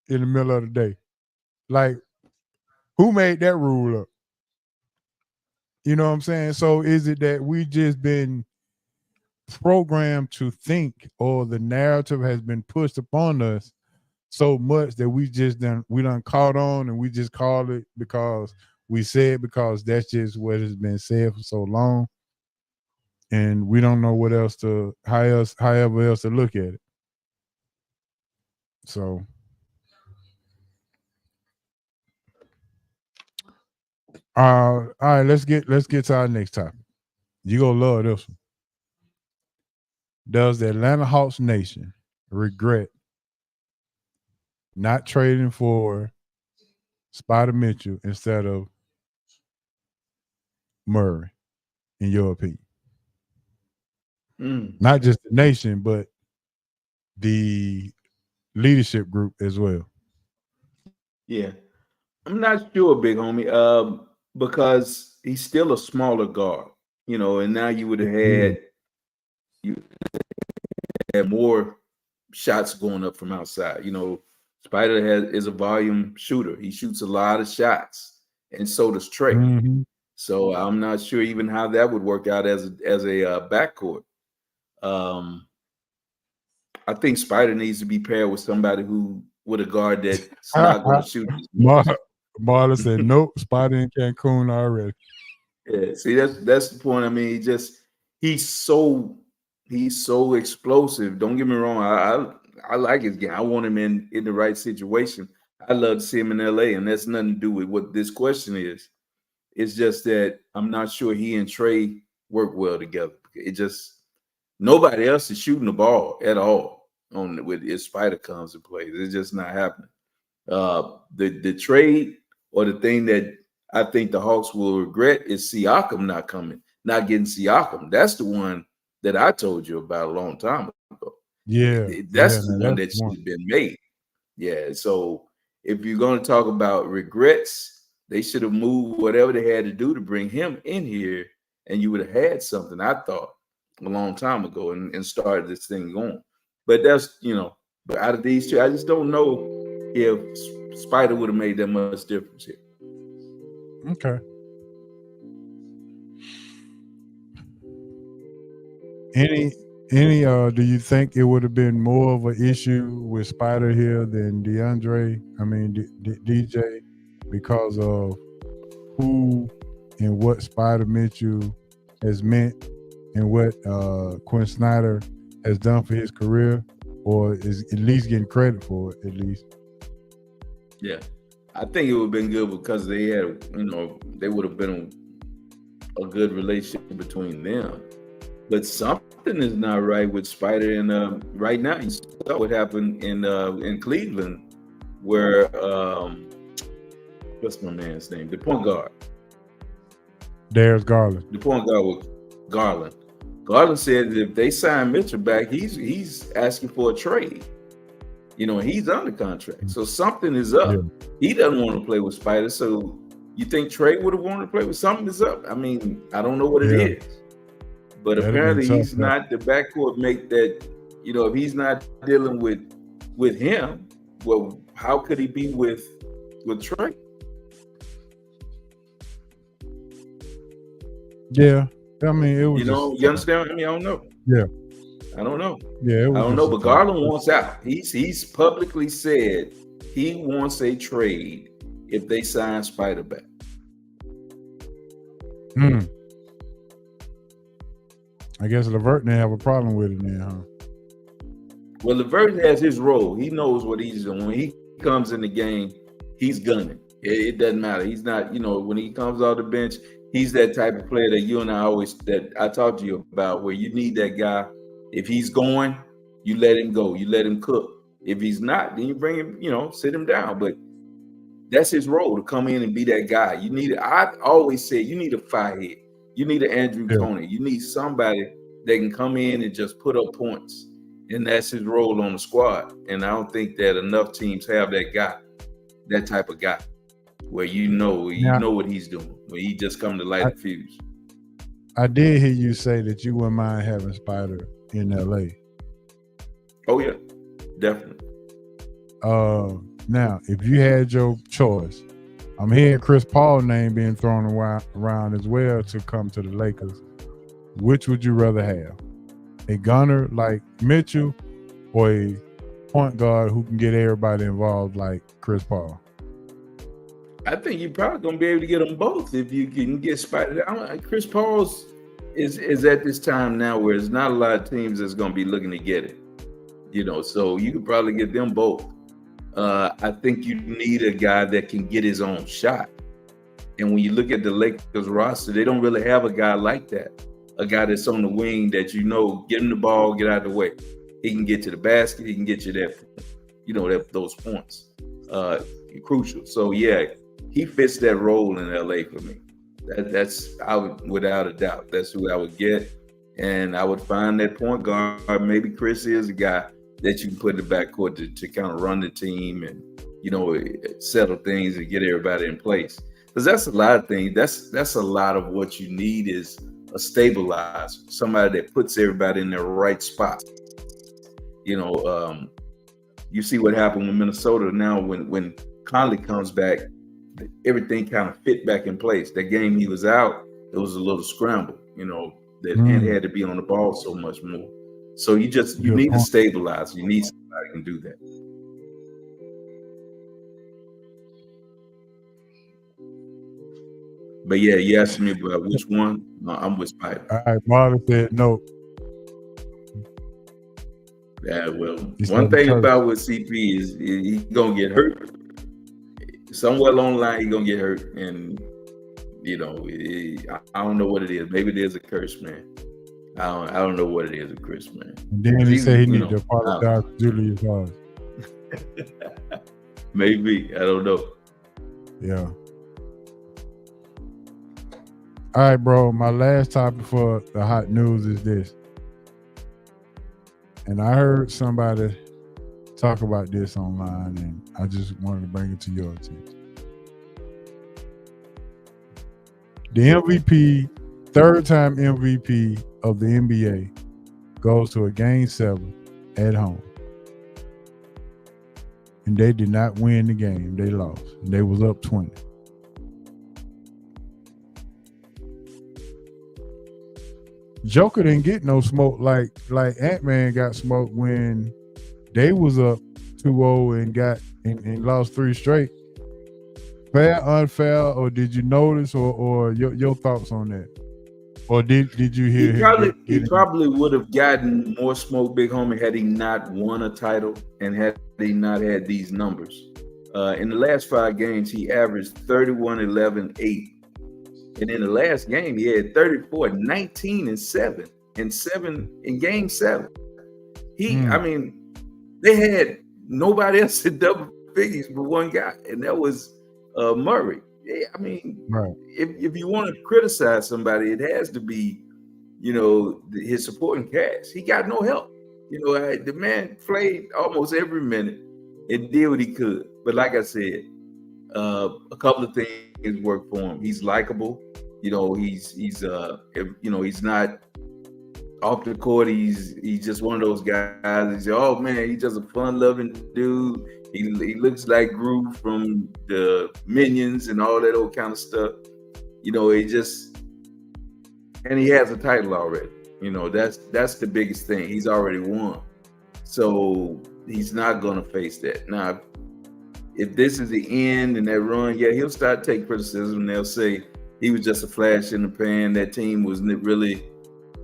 in the middle of the day? Like, who made that rule up? You know what I'm saying? So is it that we just been programmed to think, or the narrative has been pushed upon us so much that we done caught on, and we just call it because we said, because that's just what has been said for so long, and we don't know what else however else to look at it. So all right, let's get to our next topic. You gonna love this one. Does the Atlanta Hawks nation regret not trading for Spider Mitchell instead of Murray, in your opinion? Not just the nation, but the leadership group as well. Yeah. I'm not sure, big homie, because he's still a smaller guard, and now you would have had more shots going up from outside. Spider is a volume shooter. He shoots a lot of shots, and so does Trey. Mm-hmm. So I'm not sure even how that would work out as a backcourt. I think Spider needs to be paired with somebody who with a guard that's not going to shoot. Marla said, nope, Spider in Cancun already. Yeah, see, that's the point. I mean, he's so explosive. Don't get me wrong. I like his game. I want him in the right situation. I love to see him in LA, and that's nothing to do with what this question is. It's just that I'm not sure he and Trey work well together. It just nobody else is shooting the ball at all on with if Spider comes and plays. It's just not happening. The trade or the thing that I think the Hawks will regret is Siakam not coming, not getting Siakam. That's the one that I told you about a long time ago. Yeah, that's the one that should have been made. Yeah. So if you're going to talk about regrets, they should have moved whatever they had to do to bring him in here, and you would have had something, I thought, a long time ago and started this thing going. But that's, but out of these two, I just don't know if Spider would have made that much difference here. Okay. Any do you think it would have been more of an issue with Spider here than DJ, because of who and what Spider Mitchell has meant and what Quinn Snyder has done for his career, or is at least getting credit for it, at least? Yeah. I think it would have been good because they had, they would have been a good relationship between them. But something is not right with Spider, and right now you saw what happened in Cleveland, where what's my man's name? The point guard. Darius Garland. The point guard was Garland. Garland said that if they sign Mitchell back, he's asking for a trade. He's under contract. So something is up. Yeah. He doesn't want to play with Spider. So you think Trey would have wanted to play with something is up? I mean, I don't know what it is. But apparently he's not the backcourt mate that, if he's not dealing with him, well, how could he be with Trey? Yeah. I mean, it was you understand? I mean, I don't know. Yeah. I don't know. Yeah, I don't know, but Garland wants out. He's publicly said he wants a trade if they sign Spider back. I guess LeVert didn't have a problem with it now, huh? Well, LeVert has his role. He knows what he's doing. When he comes in the game, he's gunning. It doesn't matter. He's not, when he comes off the bench, he's that type of player that you and I talked to you about, where you need that guy. If he's going, you let him go. You let him cook. If he's not, then you bring him, sit him down. But that's his role, to come in and be that guy. I always say you need a firehead. You need an Andrew Toney. You need somebody that can come in and just put up points. And that's his role on the squad. And I don't think that enough teams have that guy, that type of guy, where you know what he's doing, when he just come to light the fuse. I did hear you say that you wouldn't mind having Spider in LA. Oh yeah, definitely. Now, if you had your choice, I'm hearing Chris Paul's name being thrown around as well to come to the Lakers. Which would you rather have? A gunner like Mitchell, or a point guard who can get everybody involved like Chris Paul? I think you're probably gonna be able to get them both if you can get Spider. Chris Paul's is at this time now where there's not a lot of teams that's gonna be looking to get it. So you could probably get them both. I think you need a guy that can get his own shot. And when you look at the Lakers roster, they don't really have a guy like that. A guy that's on the wing that get him the ball, get out of the way. He can get to the basket. He can get you those points. Crucial. So yeah, he fits that role in LA for me. Without a doubt, that's who I would get. And I would find that point guard. Maybe Chris is a guy that you can put in the backcourt to kind of run the team and, settle things and get everybody in place. Because that's a lot of things. That's a lot of what you need is a stabilizer, somebody that puts everybody in their right spot. You see what happened with Minnesota now when Conley comes back, everything kind of fit back in place. That game he was out, it was a little scramble, that Ant had to be on the ball so much more. So you need to stabilize. You need somebody who can do that. But yeah, you asked me about which one. No, I'm with Spider. All right, Marlon said no. Yeah, well, one thing about with CP is he's gonna get hurt. Somewhere along the line, he's gonna get hurt, and You know, I don't know what it is. Maybe it is a curse, man. I don't know what it is, a curse, man. And then he said he needed to apologize to Julius Hart. Maybe, I don't know. Yeah. All right, bro. My last topic for the hot news is this. And I heard somebody talk about this online, and I just wanted to bring it to your attention. The MVP, third-time MVP of the NBA, goes to a Game 7 at home. And they did not win the game. They lost. And they was up 20. Joker didn't get no smoke like Ant-Man got smoked when they was up 2-0 and got and lost 3 straight. Fair, unfair, or did you notice, or your thoughts on that? Or did you hear he probably would have gotten more smoke, Big Homie, had he not won a title and had he not had these numbers. In the last 5 games, he averaged 31, 11, 8. And in the last game, he had 34, 19, and 7. And 7 in game 7. I mean, they had nobody else in double figures but one guy, and that was Murray. I mean, right. If you want to criticize somebody, it has to be, you know, his supporting cast. He got no help. You know, the man played almost every minute and did what he could. But like I said, a couple of things worked for him. He's likable. You know, he's not off the court. He's just one of those guys. He's oh man, he's just a fun-loving dude. He looks like Groot from the Minions and all that old kind of stuff. You know, and he has a title already. You know, that's the biggest thing. He's already won. So he's not gonna face that. Now, if this is the end and that run, yeah, he'll start to take criticism. They'll say he was just a flash in the pan. That team was really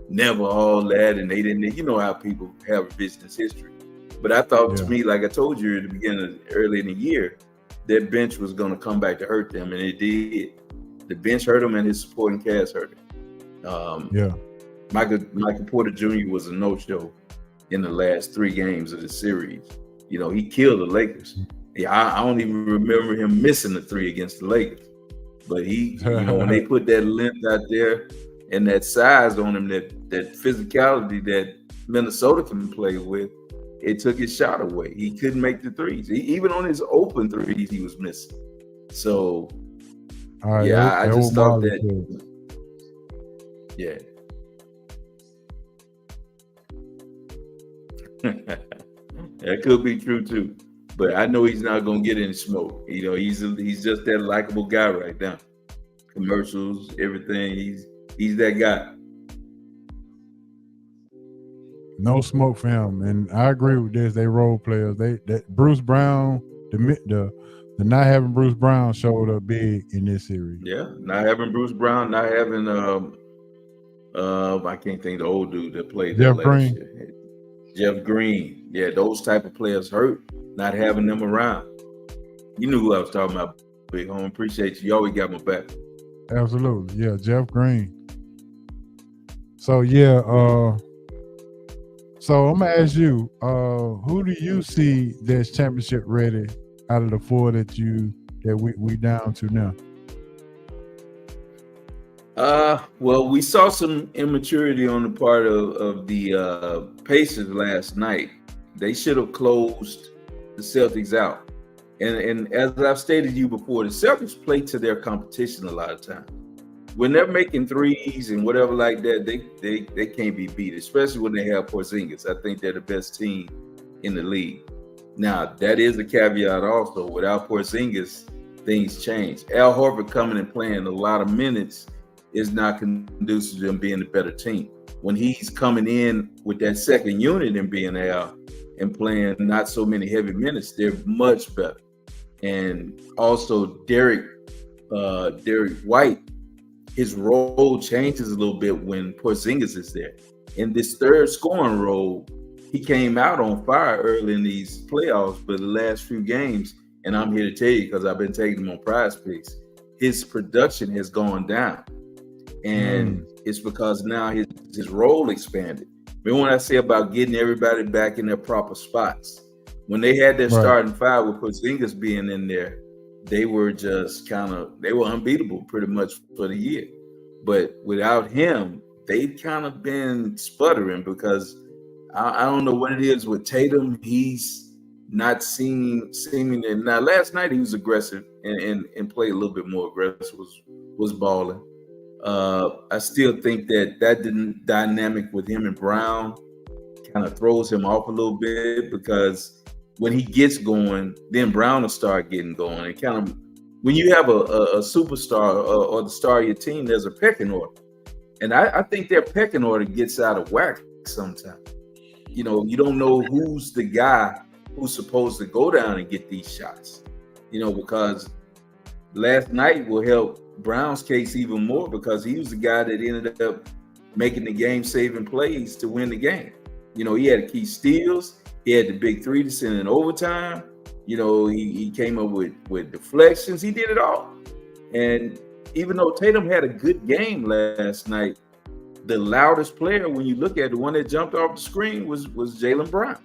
never all that, and they didn't. You know how people have revisionist history. But I thought, to me, like I told you at the beginning, early in the year, that bench was going to come back to hurt them, and it did. The bench hurt him, and his supporting cast hurt him. Michael Porter Jr. was a no-show in the last 3 games of the series. You know, he killed the Lakers. Yeah, I don't even remember him missing the 3 against the Lakers. But he, you know, when they put that length out there and that size on him, that physicality that Minnesota can play with, it took his shot away. He couldn't make the threes. Even on his open threes, he was missing. So, I just thought that. Yeah. That could be true too. But I know he's not gonna get any smoke. You know, he's just that likable guy right now. Commercials, everything. He's that guy. No smoke for him, and I agree with this. They role players. That Bruce Brown, the not having Bruce Brown showed up big in this series. Yeah, not having Bruce Brown, not having I can't think the old dude that played Jeff Green. Jeff Green. Yeah, those type of players hurt. Not having them around. You knew who I was talking about, Big Home. Appreciate you. You always got my back. Absolutely, yeah, Jeff Green. So yeah, so I'm gonna ask you, who do you see that's championship ready out of the 4 that we down to now? Well, we saw some immaturity on the part of the Pacers last night. They should have closed the Celtics out. And as I've stated to you before, the Celtics play to their competition a lot of times. When they're making threes and whatever like that, they can't be beat, especially when they have Porzingis. I think they're the best team in the league. Now, that is a caveat also. Without Porzingis, things change. Al Horford coming and playing a lot of minutes is not conducive to them being a better team. When he's coming in with that second unit and being Al and playing not so many heavy minutes, they're much better. And also Derek White, his role changes a little bit when Porzingis is there. In this third scoring role, he came out on fire early in these playoffs, but the last few games, and I'm here to tell you because I've been taking him on Prize Picks, his production has gone down. And it's because now his role expanded. Remember when I say about getting everybody back in their proper spots? When they had their starting five with Porzingis being in there, they were just they were unbeatable pretty much for the year. But without him, they've kind of been sputtering because I don't know what it is with Tatum. He's not seeming. Now, last night he was aggressive and played a little bit more aggressive, was balling. I still think that dynamic with him and Brown kind of throws him off a little bit because when he gets going, then Brown will start getting going. And kind of when you have a superstar or the star of your team, there's a pecking order. And I think their pecking order gets out of whack sometimes. You know, you don't know who's the guy who's supposed to go down and get these shots, you know, because last night will help Brown's case even more because he was the guy that ended up making the game-saving plays to win the game. You know, he had key steals. He had the big three to send in overtime. You know, he came up with deflections. He did it all. And even though Tatum had a good game last night, the loudest player, when you look at the one that jumped off the screen, was Jaylen Brown.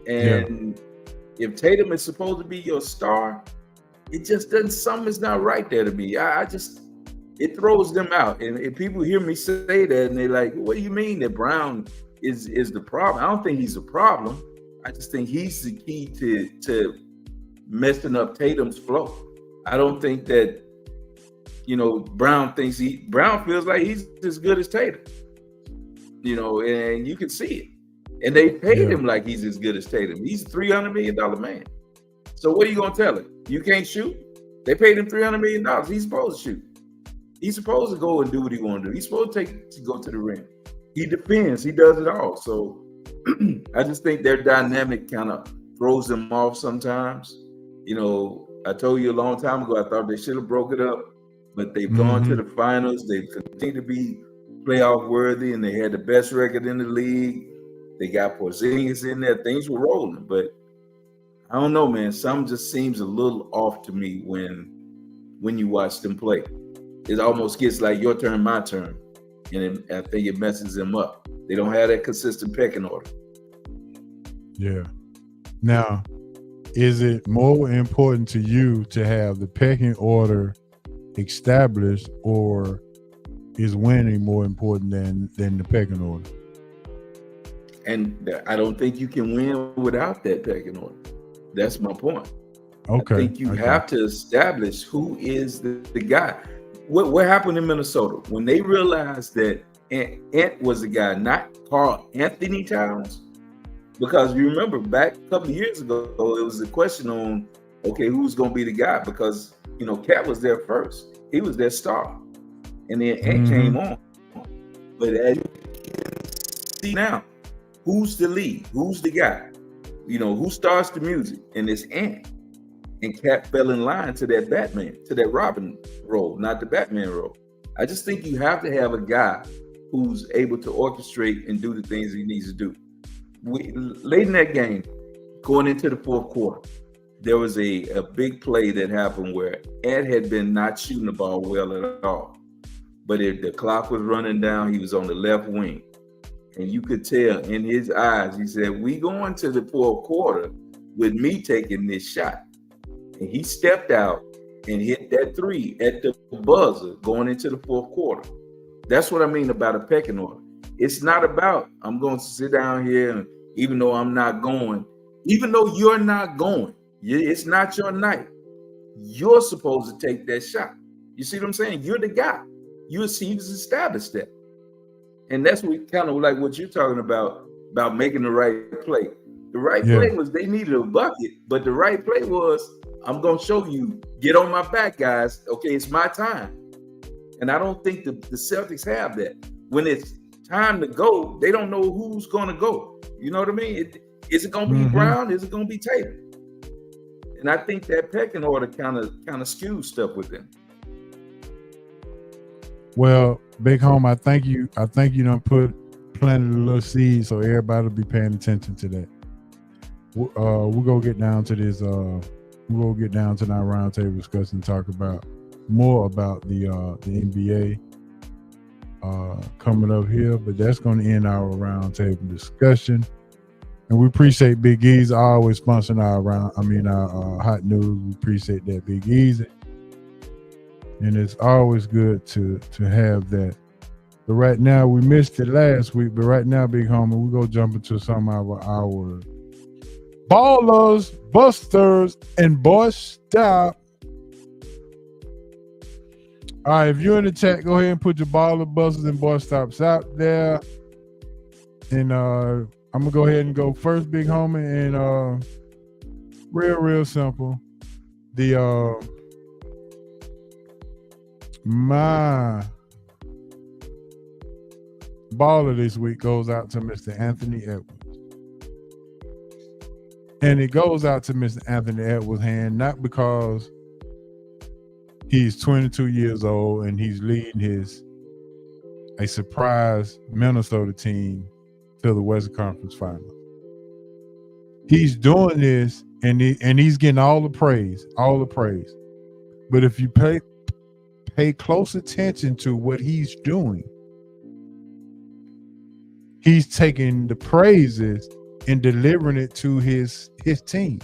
And if Tatum is supposed to be your star, it just doesn't, something's not right there to me. It throws them out. And people hear me say that and they're like, what do you mean that Brown is the problem? I don't think he's a problem. I just think he's the key to messing up Tatum's flow. I don't think that, you know, Brown feels like he's as good as Tatum. You know, and you can see it. And they paid him like he's as good as Tatum. He's a $300 million man. So what are you gonna tell him? You can't shoot? They paid him $300 million. He's supposed to shoot. He's supposed to go and do what he want to do. He's supposed to go to the rim. He defends. He does it all. So I just think their dynamic kind of throws them off sometimes. You know, I told you a long time ago, I thought they should have broke it up, but they've gone to the finals. They've continued to be playoff worthy, and they had the best record in the league. They got Porzingis in there. Things were rolling, but I don't know, man. Something just seems a little off to me when you watch them play. It almost gets like your turn, my turn, and I think it messes them up. They don't have that consistent pecking order. Yeah. Now, is it more important to you to have the pecking order established, or is winning more important than the pecking order? And I don't think you can win without that pecking order. That's my point. Okay. I think you have to establish who is the guy. What happened in Minnesota when they realized that Ant was the guy, not Karl Anthony Towns? Because you remember back a couple of years ago, it was a question on, okay, who's going to be the guy? Because, you know, Cat was there first. He was their star. And then Ant came on. But as you can see now, who's the lead? Who's the guy? You know, who starts the music? And it's Ant. And Cat fell in line to that Batman, to that Robin role, not the Batman role. I just think you have to have a guy who's able to orchestrate and do the things he needs to do. Late in that game, going into the fourth quarter, there was a big play that happened where Ant had been not shooting the ball well at all. But the clock was running down. He was on the left wing. And you could tell in his eyes, he said, we going to the fourth quarter with me taking this shot. And he stepped out and hit that three at the buzzer going into the fourth quarter. That's what I mean about a pecking order. It's not about, I'm going to sit down here and even though I'm not going, even though you're not going, it's not your night. You're supposed to take that shot. You see what I'm saying? You're the guy. You've established that. And that's what kind of like what you're talking about making the right play. The right play was they needed a bucket, but the right play was, I'm going to show you, get on my back, guys. Okay, it's my time. And I don't think the Celtics have that. When it's time to go, they don't know who's going to go. You know what I mean? Is it going to be Brown? Is it going to be Tatum? And I think that pecking order kind of skews stuff with them. Well, Big Home, I think you done planted a little seed, so everybody will be paying attention to that. We'll go get down to this. We'll go get down to our roundtable discussion and talk about more about the NBA coming up here, but that's going to end our roundtable discussion. And we appreciate Big Easy always sponsoring our hot news. We appreciate that, Big Easy. And it's always good to have that. But right now, we missed it last week. But right now, Big Homie, we're going to jump into some of our ballers, busters, and boss stop. All right, if you're in the chat, go ahead and put your baller, busters, and boss stops out there. And I'm going to go ahead and go first, Big Homie. And real simple. My baller this week goes out to Mr. Anthony Edwards. And it goes out to Mr. Anthony Edwards' hand, not because he's 22 years old and he's leading a surprise Minnesota team to the Western Conference Finals. He's doing this and he's getting all the praise. But if you pay close attention to what he's doing, he's taking the praises and delivering it to his team.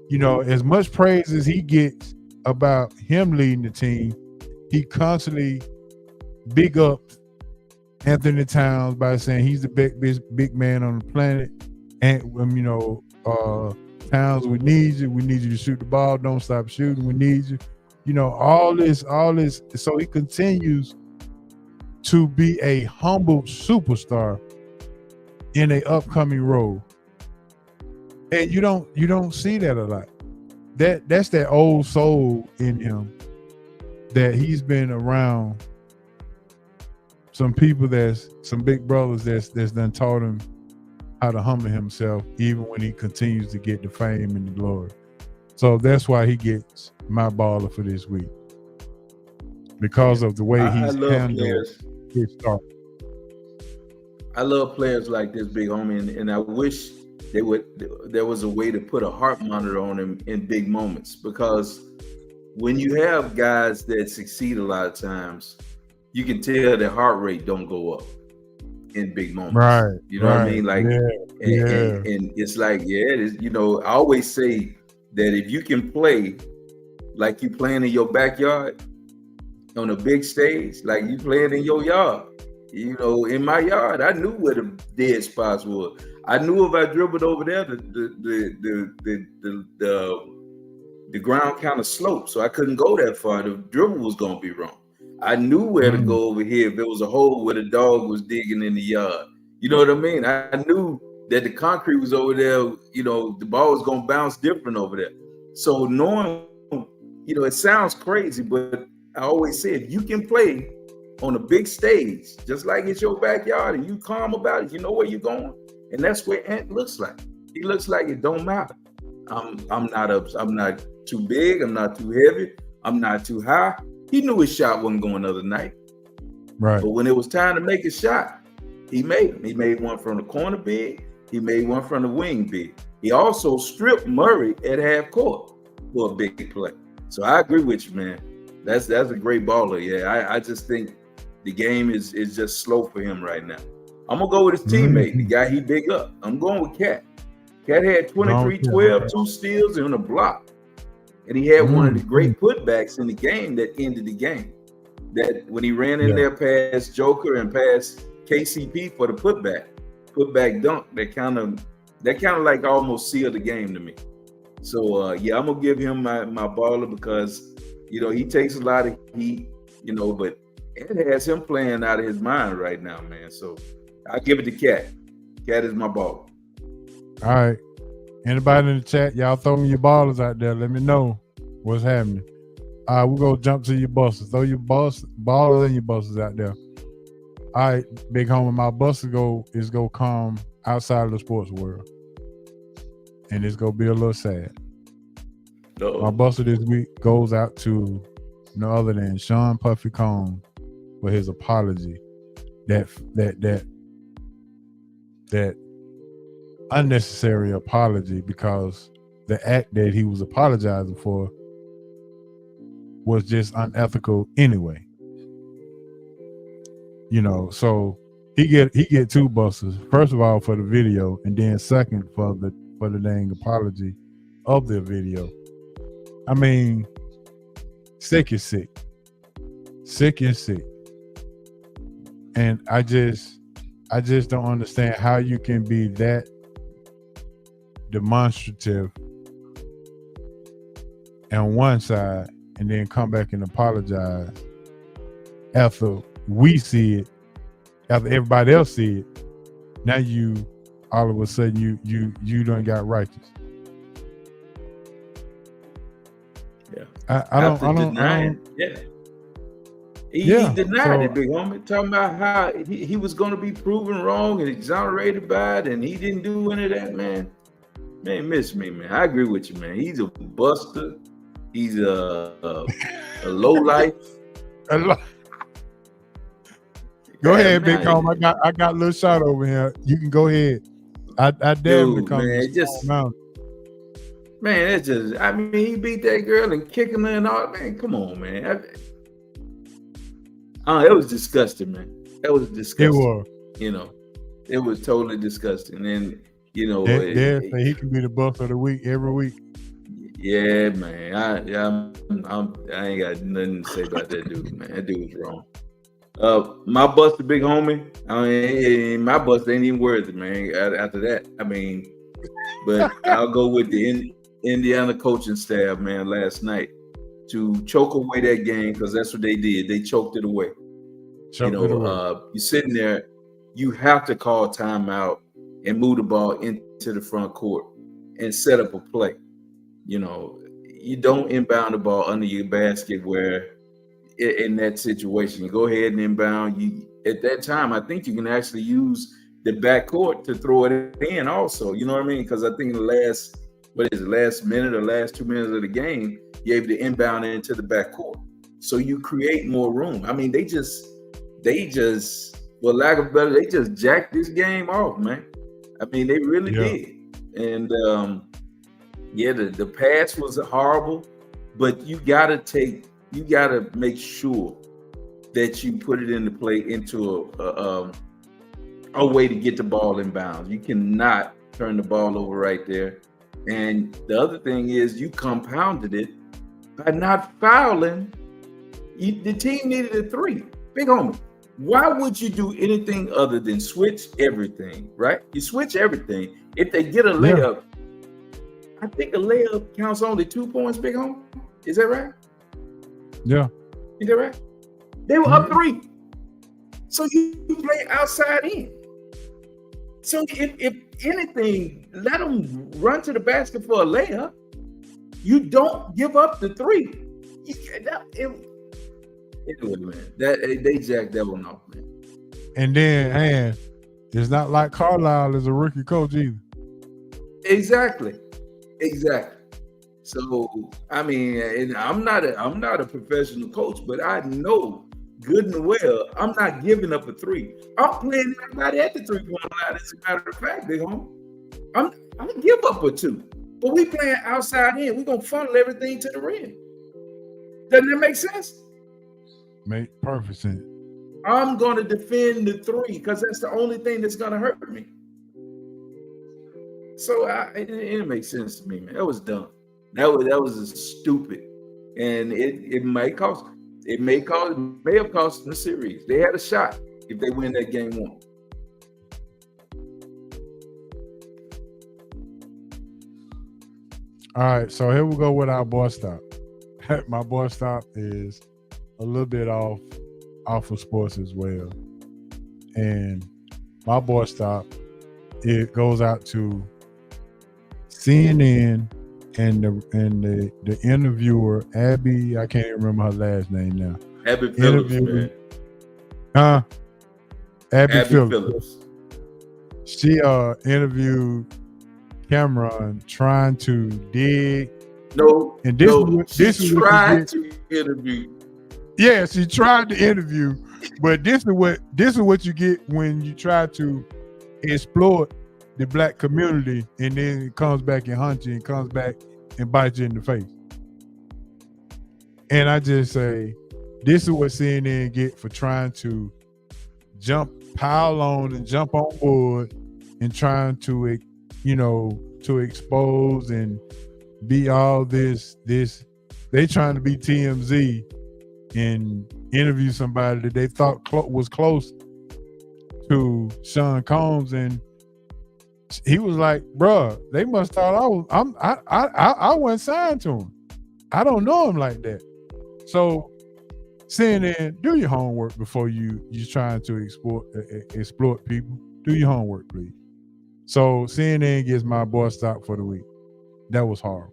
You know, as much praise as he gets about him leading the team, he constantly big up Anthony Towns by saying he's the big man on the planet. And Towns, we need you to shoot the ball, don't stop shooting, we need you. You know, all this. So he continues to be a humble superstar in an upcoming role. And you don't see that a lot. That's that old soul in him, that he's been around some people, some big brothers that's done taught him how to humble himself, even when he continues to get the fame and the glory. So that's why he gets my baller for this week, because of the way he's handled his start. I love players like this, Big Homie, and I wish there was a way to put a heart monitor on him in big moments, because when you have guys that succeed a lot of times, you can tell their heart rate don't go up in big moments. Right. You know what I mean? Like, and it's like, I always say that if you can play like you playing in your backyard on a big stage, like you playing in your yard. You know, in my yard, I knew where the dead spots were. I knew if I dribbled over there, the ground kind of sloped, so I couldn't go that far. The dribble was gonna be wrong. I knew where to go over here if there was a hole where the dog was digging in the yard. You know what I mean? I knew that the concrete was over there. You know, the ball was gonna bounce different over there. So knowing, it sounds crazy, but I always say if you can play on a big stage, just like it's your backyard, and you calm about it, you know where you're going, and that's where Ant looks like. He looks like it don't matter. I'm not too big, I'm not too heavy, I'm not too high. He knew his shot wasn't going the other night, right? But when it was time to make a shot, he made them. He made one from the corner big. He made one from the wing big. He also stripped Murray at half court for a big play. So I agree with you, man. That's a great baller. Yeah, I just think the game is just slow for him right now. I'm gonna go with his teammate, the guy he big up. I'm going with Cat. Cat had 23, 12, 2 steals and a block. And he had one of the great putbacks in the game that ended the game. That when he ran in there past Joker and past KCP for the putback dunk, that kind of like almost sealed the game to me. So I'm gonna give him my baller because he takes a lot of heat, but it has him playing out of his mind right now, man. So I'll give it to Cat. Cat is my baller. All right. Anybody in the chat, y'all throw me your ballers out there. Let me know what's happening. All right, we're going to jump to your busters. Throw your ballers and your busters out there. All right, Big Homie, my buster is going to come outside of the sports world. And it's going to be a little sad. Uh-oh. My buster this week goes out to no other than Sean Puffy Combs for his apology. That unnecessary apology, because the act that he was apologizing for was just unethical anyway. You know, so he get 2 buses. First of all for the video, and then second for the dang apology of the video. I mean, sick is sick. Sick is sick. And I just don't understand how you can be that demonstrative on one side and then come back and apologize after we see it, after everybody else see it. Now you all of a sudden you done got righteous. Yeah. I don't. Yeah. He denied it, big homie. Talking about how he was going to be proven wrong and exonerated by it, and he didn't do any of that, man. Man, miss me, man. I agree with you, man. He's a buster. He's a low life. Go ahead, big homie. I got a little shot over here. You can go ahead. I dare him to come. Man, it's just. I mean, he beat that girl and kicking her and all. Man, come on, man. It was disgusting, man. That was disgusting. It was. You know, it was totally disgusting. And, you know. He can be the buff of the week every week. Yeah, man. I ain't got nothing to say about that dude, man. That dude was wrong. My bust, the big homie. I mean, my bust ain't even worth it, man. After that, I mean, but I'll go with the Indiana coaching staff, man, last night. To choke away that game, because that's what they did. They choked it away. You're sitting there, you have to call timeout and move the ball into the front court and set up a play. You know, you don't inbound the ball under your basket where in that situation, you go ahead and inbound. At that time, I think you can actually use the backcourt to throw it in also. You know what I mean? Because I think the last minute or last 2 minutes of the game, you're able to inbound into the backcourt. So you create more room. I mean, they just, for lack of better, they just jacked this game off, man. I mean, they really did. And the pass was horrible, but you gotta make sure that you put it into play into a way to get the ball in bounds. You cannot turn the ball over right there. And the other thing is you compounded it by not fouling. The team needed a 3. Big homie, why would you do anything other than switch everything, right? You switch everything. If they get a layup, I think a layup counts only 2 points, big homie. Is that right? Yeah. Is that right? They were up 3. So you play outside in. So if anything, let them run to the basket for a layup. You don't give up the 3. Anyway, man, they jacked that one off, man. And then, it's not like Carlisle is a rookie coach either. Exactly. So I mean, and I'm not a professional coach, but I know good and well I'm not giving up a 3. I'm playing everybody at the 3-point line. As a matter of fact, big homie, I'm gonna give up a 2, but we playing outside in. We're gonna funnel everything to the rim. Doesn't that make sense? Make perfect sense. I'm gonna defend the 3 because that's the only thing that's gonna hurt me. So it makes sense to me, man. That was dumb. That was stupid, and it may have cost them the series. They had a shot if they win that game 1. All right, so here we go with our boy stop. My boy stop is a little bit off of sports as well, and my boy stop, it goes out to CNN and the interviewer Abby. I can't remember her last name now. Abby Phillips, man. Abby Phillips. She interviewed Cameron trying to dig. She tried to interview. Yeah, she tried to interview, but this is what you get when you try to exploit the black community, and then it comes back and hunts you and comes back and bites you in the face. And I just say, this is what CNN get for trying to pile on and jump on board and trying to, to expose and be all this. They trying to be TMZ and interview somebody that they thought was close to Sean Combs, and he was like, "Bruh, they must thought I wasn't signed to him. I don't know him like that." So CNN, do your homework before you trying to exploit people. Do your homework, please. So CNN gets my boy stop for the week. That was horrible.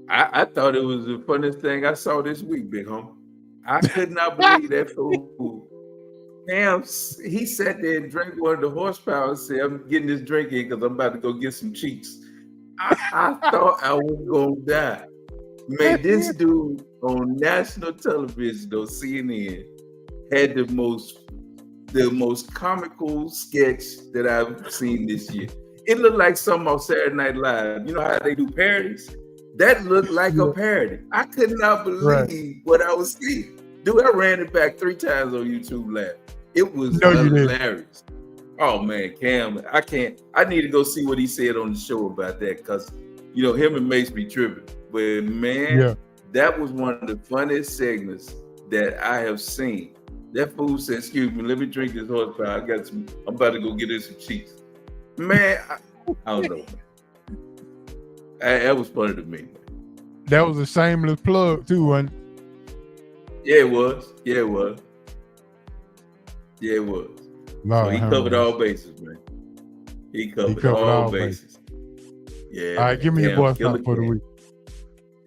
I thought it was the funniest thing I saw this week, big homie. I could not believe that fool. Damn, he sat there and drank one of the horsepower and said, "I'm getting this drink in because I'm about to go get some cheeks." I thought I was gonna die. Man, this dude on national television, though, CNN, had the most comical sketch that I've seen this year. It looked like something on Saturday Night Live. You know how they do parodies? That looked like a parody. I could not believe what I was seeing. Dude, I ran it back 3 times on YouTube Live. It was hilarious. Oh man, Cam, I need to go see what he said on the show about that, because him and Mace be tripping. But man, that was one of the funniest segments that I have seen. That fool said, "Excuse me, let me drink this horsepower. I'm about to go get in some cheeks." Man, I don't know. That was funny to me. That was a shameless plug too, wasn't it? Yeah, it was. So he covered all bases, man. He covered all bases. Yeah. All right, give me your boy stop for the week.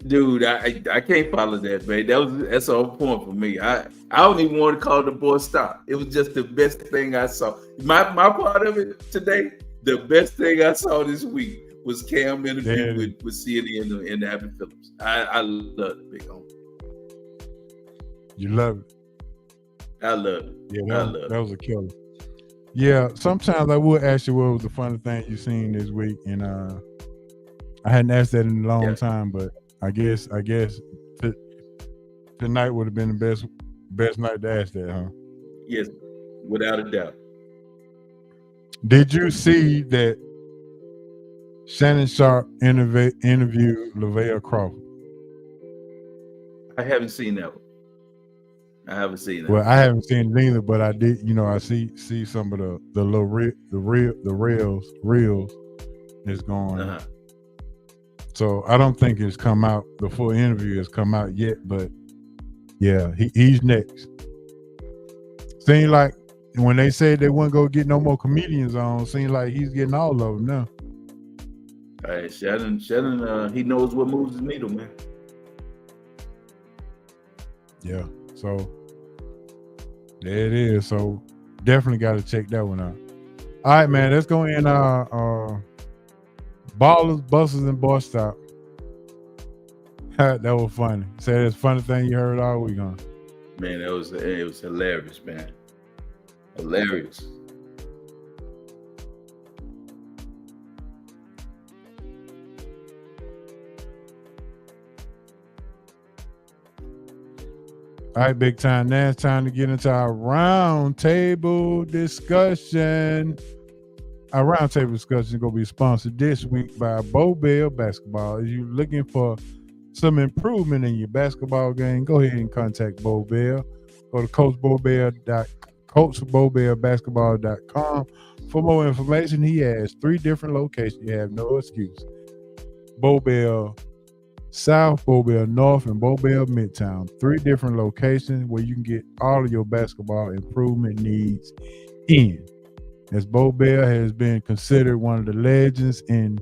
Dude, I can't follow that, man. That's on point for me. I don't even want to call the boy stop. It was just the best thing I saw. My part of it today, the best thing I saw this week was Cam interview with CNN and Abby Phillips. I love it, big homie. You love it. I love it. Yeah, that was a killer. Yeah, sometimes I would ask you what was the funny thing you seen this week, and I hadn't asked that in a long time, but I guess tonight would have been the best night to ask that, huh? Yes, without a doubt. Did you see that Shannon Sharpe interviewed Lavelle Crawford? I haven't seen that one. Well, I haven't seen it either, but I did. I see some of the little reels is going. Uh-huh. So I don't think it's come out. The full interview has come out yet, but yeah, he's next. Seems like when they said they wouldn't go get no more comedians on, seems like he's getting all of them now. Hey, Shannon, he knows what moves the needle, man. Yeah, so there it is. So definitely got to check that one out. All right, man, let's go in Ballers, Busters, and Boy Stop. That was funny. Say that's the funny thing you heard all week, huh? Man, it was hilarious, man. Hilarious. All right, big time. Now it's time to get into our roundtable discussion. Our roundtable discussion is going to be sponsored this week by Bo Bell Basketball. If you're looking for some improvement in your basketball game, go ahead and contact Bo Bell. Go to coachbobellbasketball.com for more information. He has 3 different locations. You have no excuse. Bo Bell South, Bo Bell North, and Bo Bell Midtown. 3 different locations where you can get all of your basketball improvement needs in. As Bo Bell has been considered one of the legends in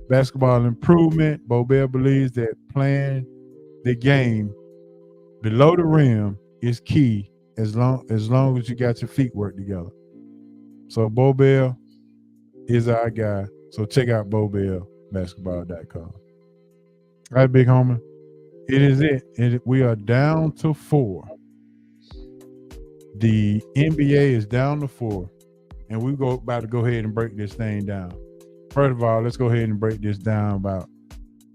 basketball improvement, Bo Bell believes that playing the game below the rim is key as long as you got your feet work together. So Bo Bell is our guy. So check out BoBellBasketball.com. All right, big homie. It is it. We are down to 4. The NBA is down to 4. And we're about to go ahead and break this thing down. First of all, let's go ahead and break this down about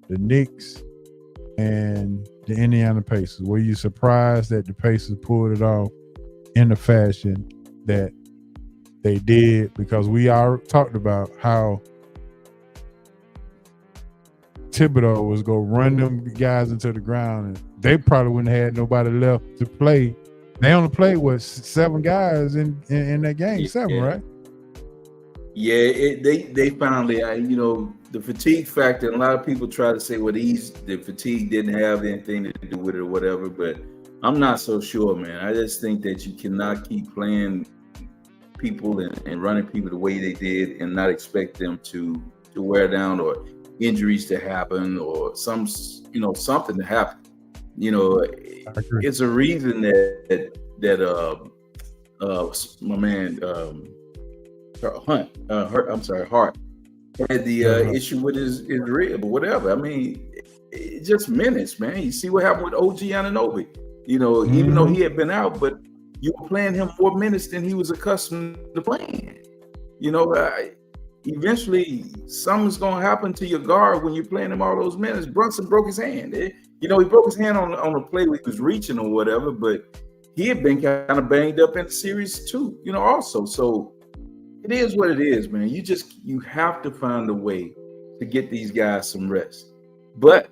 the Knicks and the Indiana Pacers? Were you surprised that the Pacers pulled it off in the fashion that they did? Because we all talked about how Thibodeau was going to run them guys into the ground, and they probably wouldn't have had nobody left to play. They only played, 7 guys in that game, 7, right? Yeah, they finally, the fatigue factor, and a lot of people try to say, well, the fatigue didn't have anything to do with it or whatever, but I'm not so sure, man. I just think that you cannot keep playing people and running people the way they did and not expect them to wear down or injuries to happen or something to happen. It's a reason that my man Hart had the issue with his rib or whatever. I mean, it's just minutes, man. You see what happened with OG Anunoby. Even though he had been out, but you were playing him more minutes than he was accustomed to playing. Eventually something's going to happen to your guard when you're playing him all those minutes. Brunson broke his hand. He broke his hand on a play where he was reaching or whatever, but he had been kind of banged up in the series too, also. So it is what it is, man. You have to find a way to get these guys some rest. But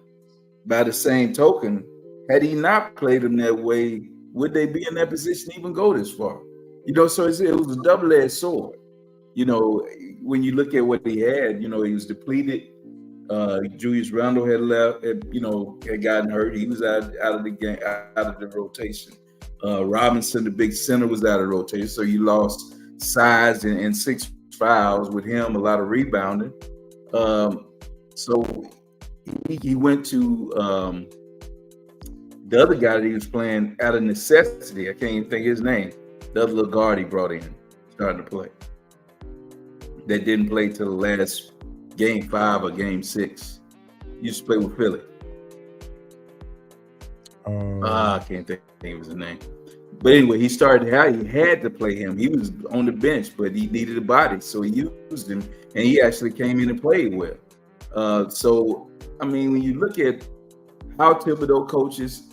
by the same token, had he not played them that way, would they be in that position to even go this far? So it was a double-edged sword. When you look at what he had, he was depleted. Julius Randle had left, had gotten hurt. He was out of the game, out of the rotation. Robinson, the big center, was out of the rotation. So you lost size and 6 fouls with him, a lot of rebounding. So he went to the other guy that he was playing out of necessity. I can't even think of his name. The other little guard he brought in, starting to play. That didn't play till the last game 5 or game 6. Used to play with Philly. I can't think of his name. But anyway, he had to play him. He was on the bench, but he needed a body, so he used him, and he actually came in and played well. So, I mean, when you look at how Thibodeau coaches,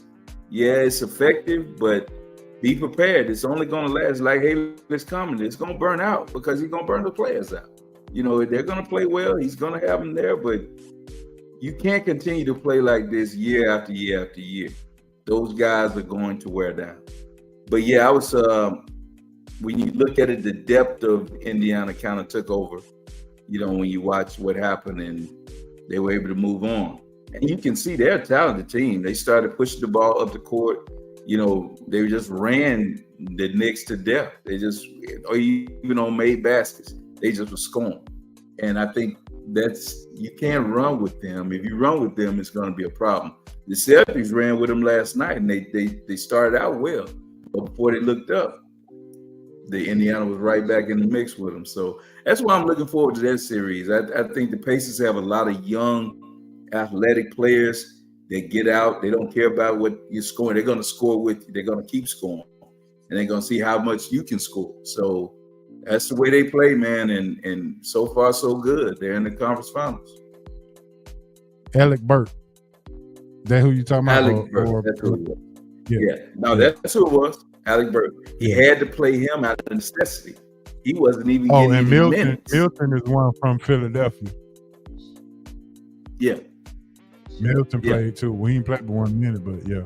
yeah, it's effective, but be prepared. It's only going to last like, hey, it's coming. It's going to burn out because he's going to burn the players out. They're going to play well. He's going to have them there, but you can't continue to play like this year after year after year. Those guys are going to wear down. But yeah, I was, when you look at it, the depth of Indiana kind of took over, when you watch what happened and they were able to move on. And you can see they're a talented team. They started pushing the ball up the court. They just ran the Knicks to death. They just, or even on made baskets, they just were scoring. And I think you can't run with them. If you run with them, it's going to be a problem. The Celtics ran with them last night, and they started out well. But before they looked up, the Indiana was right back in the mix with them. So that's why I'm looking forward to that series. I think the Pacers have a lot of young, athletic players. They get out. They don't care about what you're scoring. They're going to score with you. They're going to keep scoring. And they're going to see how much you can score. So that's the way they play, man. And so far, so good. They're in the conference finals. Alec Burks. That who you talking about? Alec Burks. That's who it was. Yeah. No, that's who it was. Alec Burks. He had to play him out of necessity. He wasn't even getting and Milton, minutes. Milton is one from Philadelphia. Yeah. Milton played too. We didn't play for 1 minute, but yeah.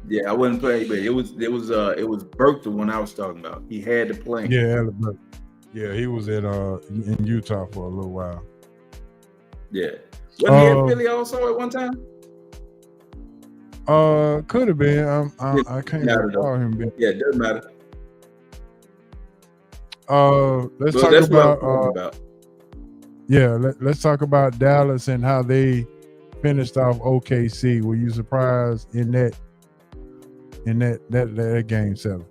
Yeah, I wouldn't play, but it was Burke, the one I was talking about. He had to play. Yeah, Alec Burks. Yeah, he was in Utah for a little while. Yeah. Wasn't he in Philly also at one time? Could have been. I can't recall him. Yeah, it doesn't matter. Let's talk about. Yeah, let's talk about Dallas and how they finished off OKC. Were you surprised in that game 7?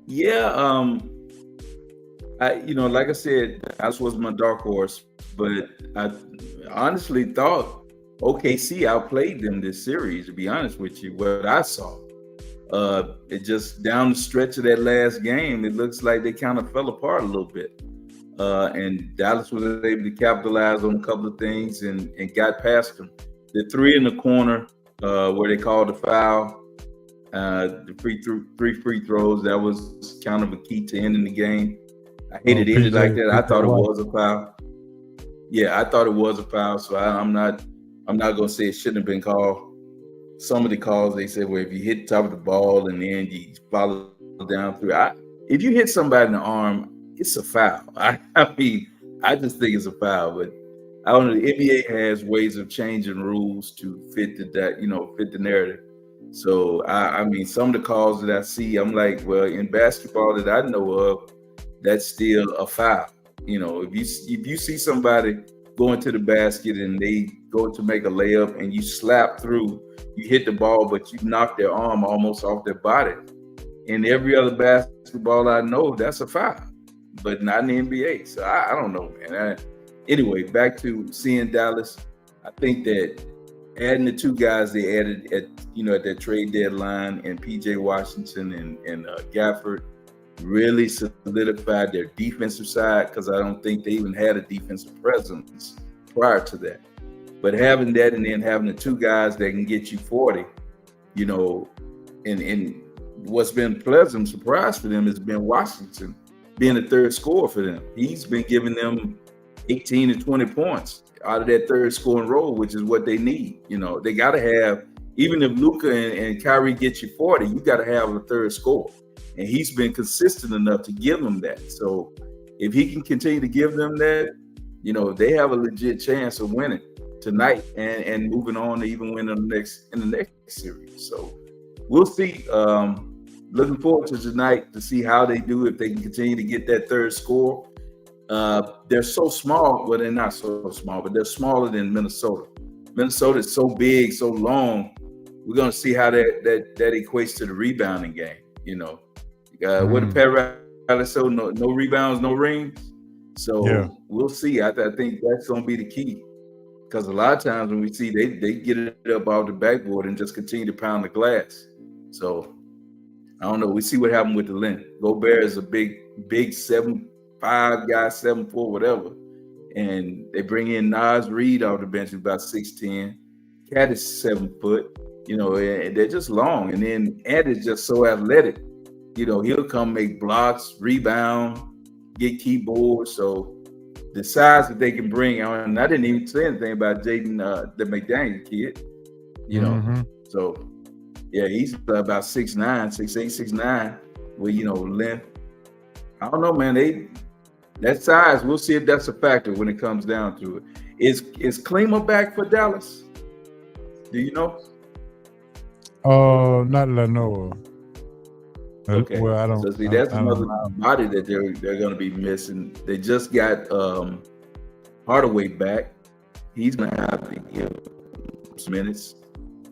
Yeah, like I said, that was my dark horse, but I honestly thought OKC outplayed them this series, to be honest with you, what I saw. It just down the stretch of that last game, it looks like they kind of fell apart a little bit. And Dallas was able to capitalize on a couple of things and got past them. the three in the corner where they called the foul, the three free throws, that was kind of a key to ending the game. I hated it ended like that. I thought it was a foul. Yeah, I thought it was a foul. So I'm not gonna say it shouldn't have been called. Some of the calls they said, well, if you hit the top of the ball and then you follow down through, if you hit somebody in the arm, it's a foul. I mean, I just think it's a foul. But I don't know. The NBA has ways of changing rules to fit the narrative. So I mean, some of the calls that I see, I'm like, well, in basketball that I know of, that's still a foul. If you see somebody going to the basket and they go to make a layup and you slap through, you hit the ball, but you knock their arm almost off their body. In every other basketball I know, that's a foul, but not in the NBA. So I don't know, man. Anyway, back to seeing Dallas. I think that adding the two guys they added at that trade deadline, and PJ Washington and Gafford, really solidified their defensive side, because I don't think they even had a defensive presence prior to that. But having that and then having the two guys that can get you 40, and what's been a pleasant surprise for them has been Washington being the third scorer for them. He's been giving them 18 to 20 points out of that third scoring role, which is what they need. They got to have, even if Luka and Kyrie get you 40, you got to have a third scorer. And he's been consistent enough to give them that. So if he can continue to give them that, they have a legit chance of winning tonight and moving on to even win in the next series. So we'll see. Looking forward to tonight to see how they do, if they can continue to get that third score. They're so small. Well, they're not so small, but they're smaller than Minnesota. Minnesota is so big, so long. We're going to see how that equates to the rebounding game. What did Pat Riley say? No rebounds, no rings. So We'll see. I think that's going to be the key. Because a lot of times when we see they get it up off the backboard and just continue to pound the glass. So I don't know. We see what happened with the length. Gobert is a big 7'5" guy, 7'4", whatever. And they bring in Naz Reid off the bench, who's about 6'10". Cat is 7 foot, and they're just long. And then Ant is just so athletic. He'll come make blocks, rebound, get keyboards. So the size that they can bring on, and I didn't even say anything about Jaden, the McDaniel kid, So, yeah, he's about 6'9", 6'8", 6'9", with, length. I don't know, man. That size, we'll see if that's a factor when it comes down to it. Is Klima back for Dallas? Do you know? Not that I know of. Okay. Well, I don't. So see, that's another body that they're going to be missing. They just got Hardaway back. He's going to have to give some minutes.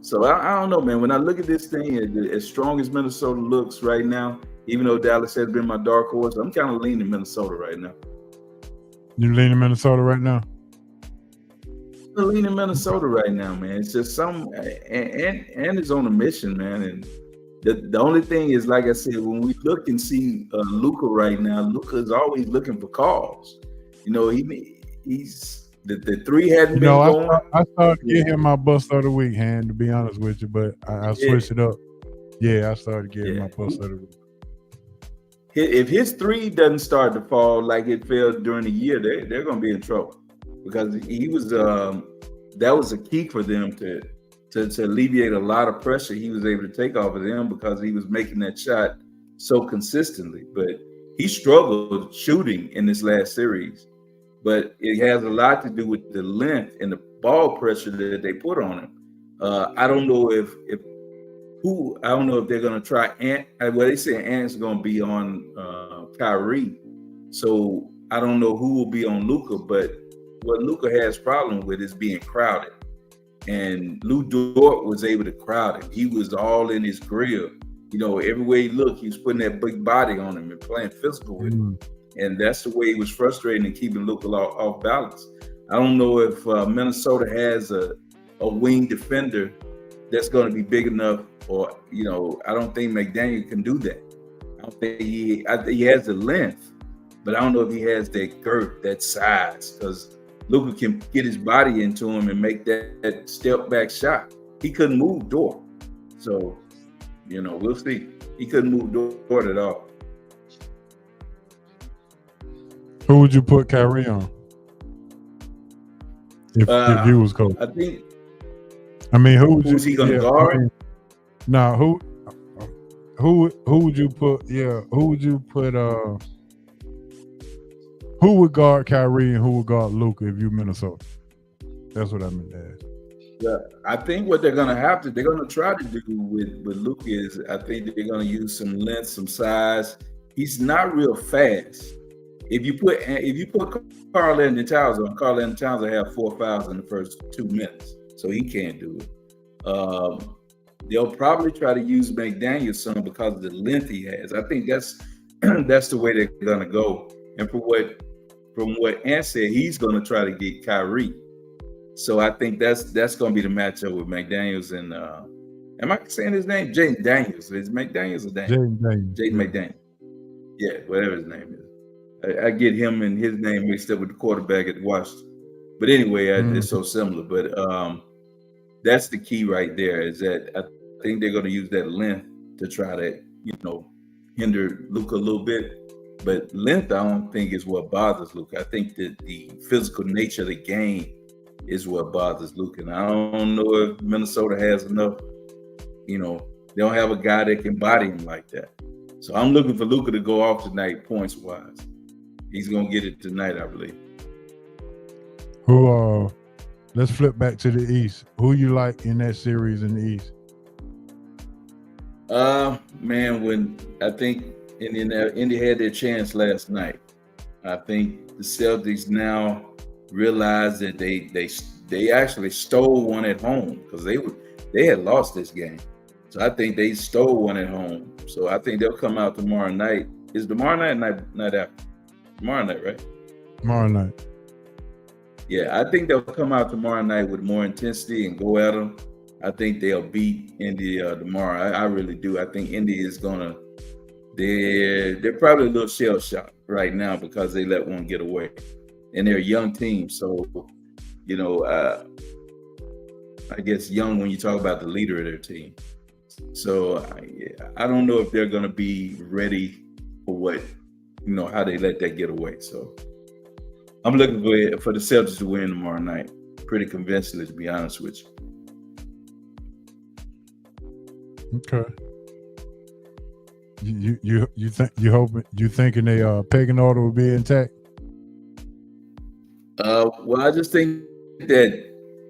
So I don't know, man. When I look at this thing, as strong as Minnesota looks right now, even though Dallas has been my dark horse, I'm kind of leaning Minnesota right now. You leaning Minnesota right now? I'm leaning Minnesota right now, man. It's just and it's on a mission, man. And the only thing is, like I said, when we look and see Luka right now, Luka is always looking for calls. He's the three hadn't been going. I started to give him my bust of the week, hand, to be honest with you, but I switched it up. Yeah, I started to give him my bust of the week. If his three doesn't start to fall like it fell during the year, they're going to be in trouble, because he was that was a key for them to alleviate a lot of pressure he was able to take off of them, because he was making that shot so consistently. But he struggled shooting in this last series, but it has a lot to do with the length and the ball pressure that they put on him. I don't know if they're going to try Ant. Well, they say Ant's going to be on Kyrie. So I don't know who will be on Luka, but what Luka has problem with is being crowded. And Lou Dort was able to crowd him. He was all in his grill. Everywhere he looked, he was putting that big body on him and playing physical with him. And that's the way he was frustrating and keeping Luka off balance. I don't know if Minnesota has a wing defender that's going to be big enough, or I don't think McDaniel can do that. I don't think he has the length, but I don't know if he has that girth, that size, because Luka can get his body into him and make that step back shot. He couldn't move Dort. So, we'll see. He couldn't move Dort at all. Who would you put Kyrie on? If you was coach? I think. I mean, who's he gonna guard? Who would you put? Yeah, who would you put? Who would guard Kyrie and who would guard Luka if you Minnesota? That's what I meant to ask. Yeah, I think what they're gonna try to do with Luka is, I think they're gonna use some length, some size. He's not real fast. If you put Karl-Anthony Towns on, Karl-Anthony Towns will have 4 fouls in the first 2 minutes, so he can't do it. They'll probably try to use McDaniels some because of the length he has. I think that's the way they're gonna go. And from what Ant said, he's gonna try to get Kyrie. So I think that's gonna be the matchup with McDaniels and am I saying his name? Jaden Daniels. Is McDaniels or Daniels? Jaden McDaniels. Yeah, whatever his name is. I get him and his name mixed up with the quarterback at Washington. But anyway, it's so similar. But that's the key right there, is that I think they're going to use that length to try to, hinder Luka a little bit. But length, I don't think is what bothers Luka. I think that the physical nature of the game is what bothers Luka. And I don't know if Minnesota has enough, they don't have a guy that can body him like that. So I'm looking for Luka to go off tonight, points-wise. He's going to get it tonight, I believe. Let's flip back to the East. Who you like in that series in the East? Man, when I think Indy had their chance last night. I think the Celtics now realize that they actually stole one at home, because they had lost this game. So I think they stole one at home. So I think they'll come out tomorrow night. Is tomorrow night after? Tomorrow night, right? Tomorrow night. Yeah, I think they'll come out tomorrow night with more intensity and go at them. I think they'll beat Indy tomorrow. I really do. I think Indy is gonna. They're probably a little shell shocked right now because they let one get away, and they're a young team. So, I guess young when you talk about the leader of their team. So I don't know if they're gonna be ready for how they let that get away. So I'm looking for the Celtics to win tomorrow night, pretty convincingly, to be honest with you. Okay. You thinking they pecking order will be intact? Well, I just think that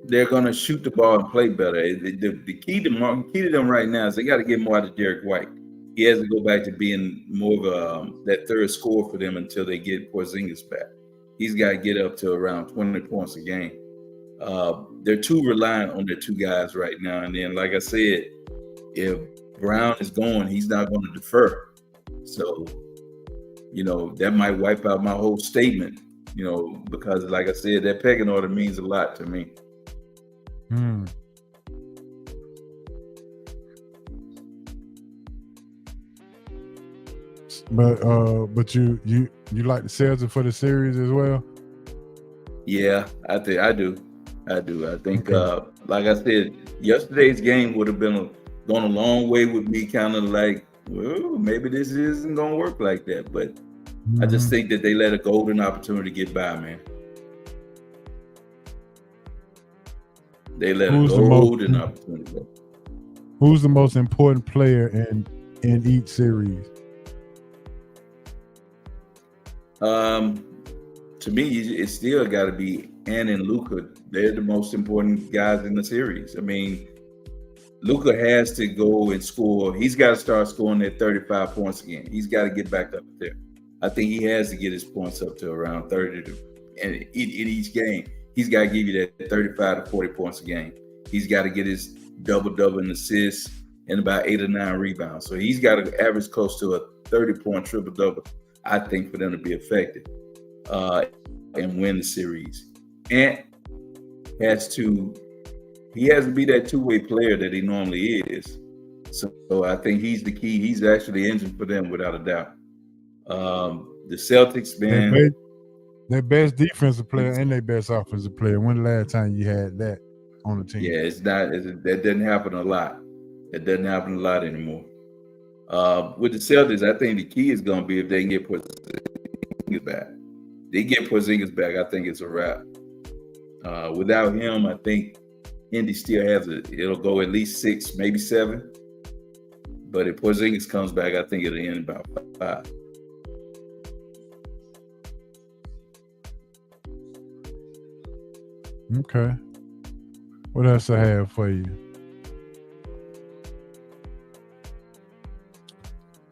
they're gonna shoot the ball and play better. The key to them right now is they got to get more out of Derek White. He has to go back to being more of that third scorer for them until they get Porzingis back. He's got to get up to around 20 points a game. They're too reliant on their two guys right now. And then, like I said, if Brown is going, he's not going to defer. So, that might wipe out my whole statement, because like I said, that pecking order means a lot to me. But you like the Celtics for the series as well? Yeah, I do. I think, like I said, yesterday's game would have gone a long way with me kind of like, well, maybe this isn't going to work like that. But I just think that they let a golden opportunity get by, man. They let a golden opportunity go. Who's the most important player in each series? To me, it's still got to be Ant and Luka. They're the most important guys in the series. I mean, Luka has to go and score. He's got to start scoring at 35 points again. He's got to get back up there. I think he has to get his points up to around 30 and in each game. He's got to give you that 35 to 40 points a game. He's got to get his double in assists and about 8 or 9 rebounds. So he's got to average close to a 30-point triple-double, I think, for them to be effective and win the series. Ant has to be that two-way player that he normally is. So I think he's the key. He's actually the engine for them without a doubt. The Celtics, man. Their best defensive player and their best offensive player. When the last time you had that on the team? Yeah, that doesn't happen a lot. It doesn't happen a lot anymore. With the Celtics, I think the key is going to be if they can get Porzingis back. They get Porzingis back, I think it's a wrap. Without him, I think Indy still has it'll go at least 6, maybe 7. But if Porzingis comes back, I think it'll end about 5. Okay. What else I have for you?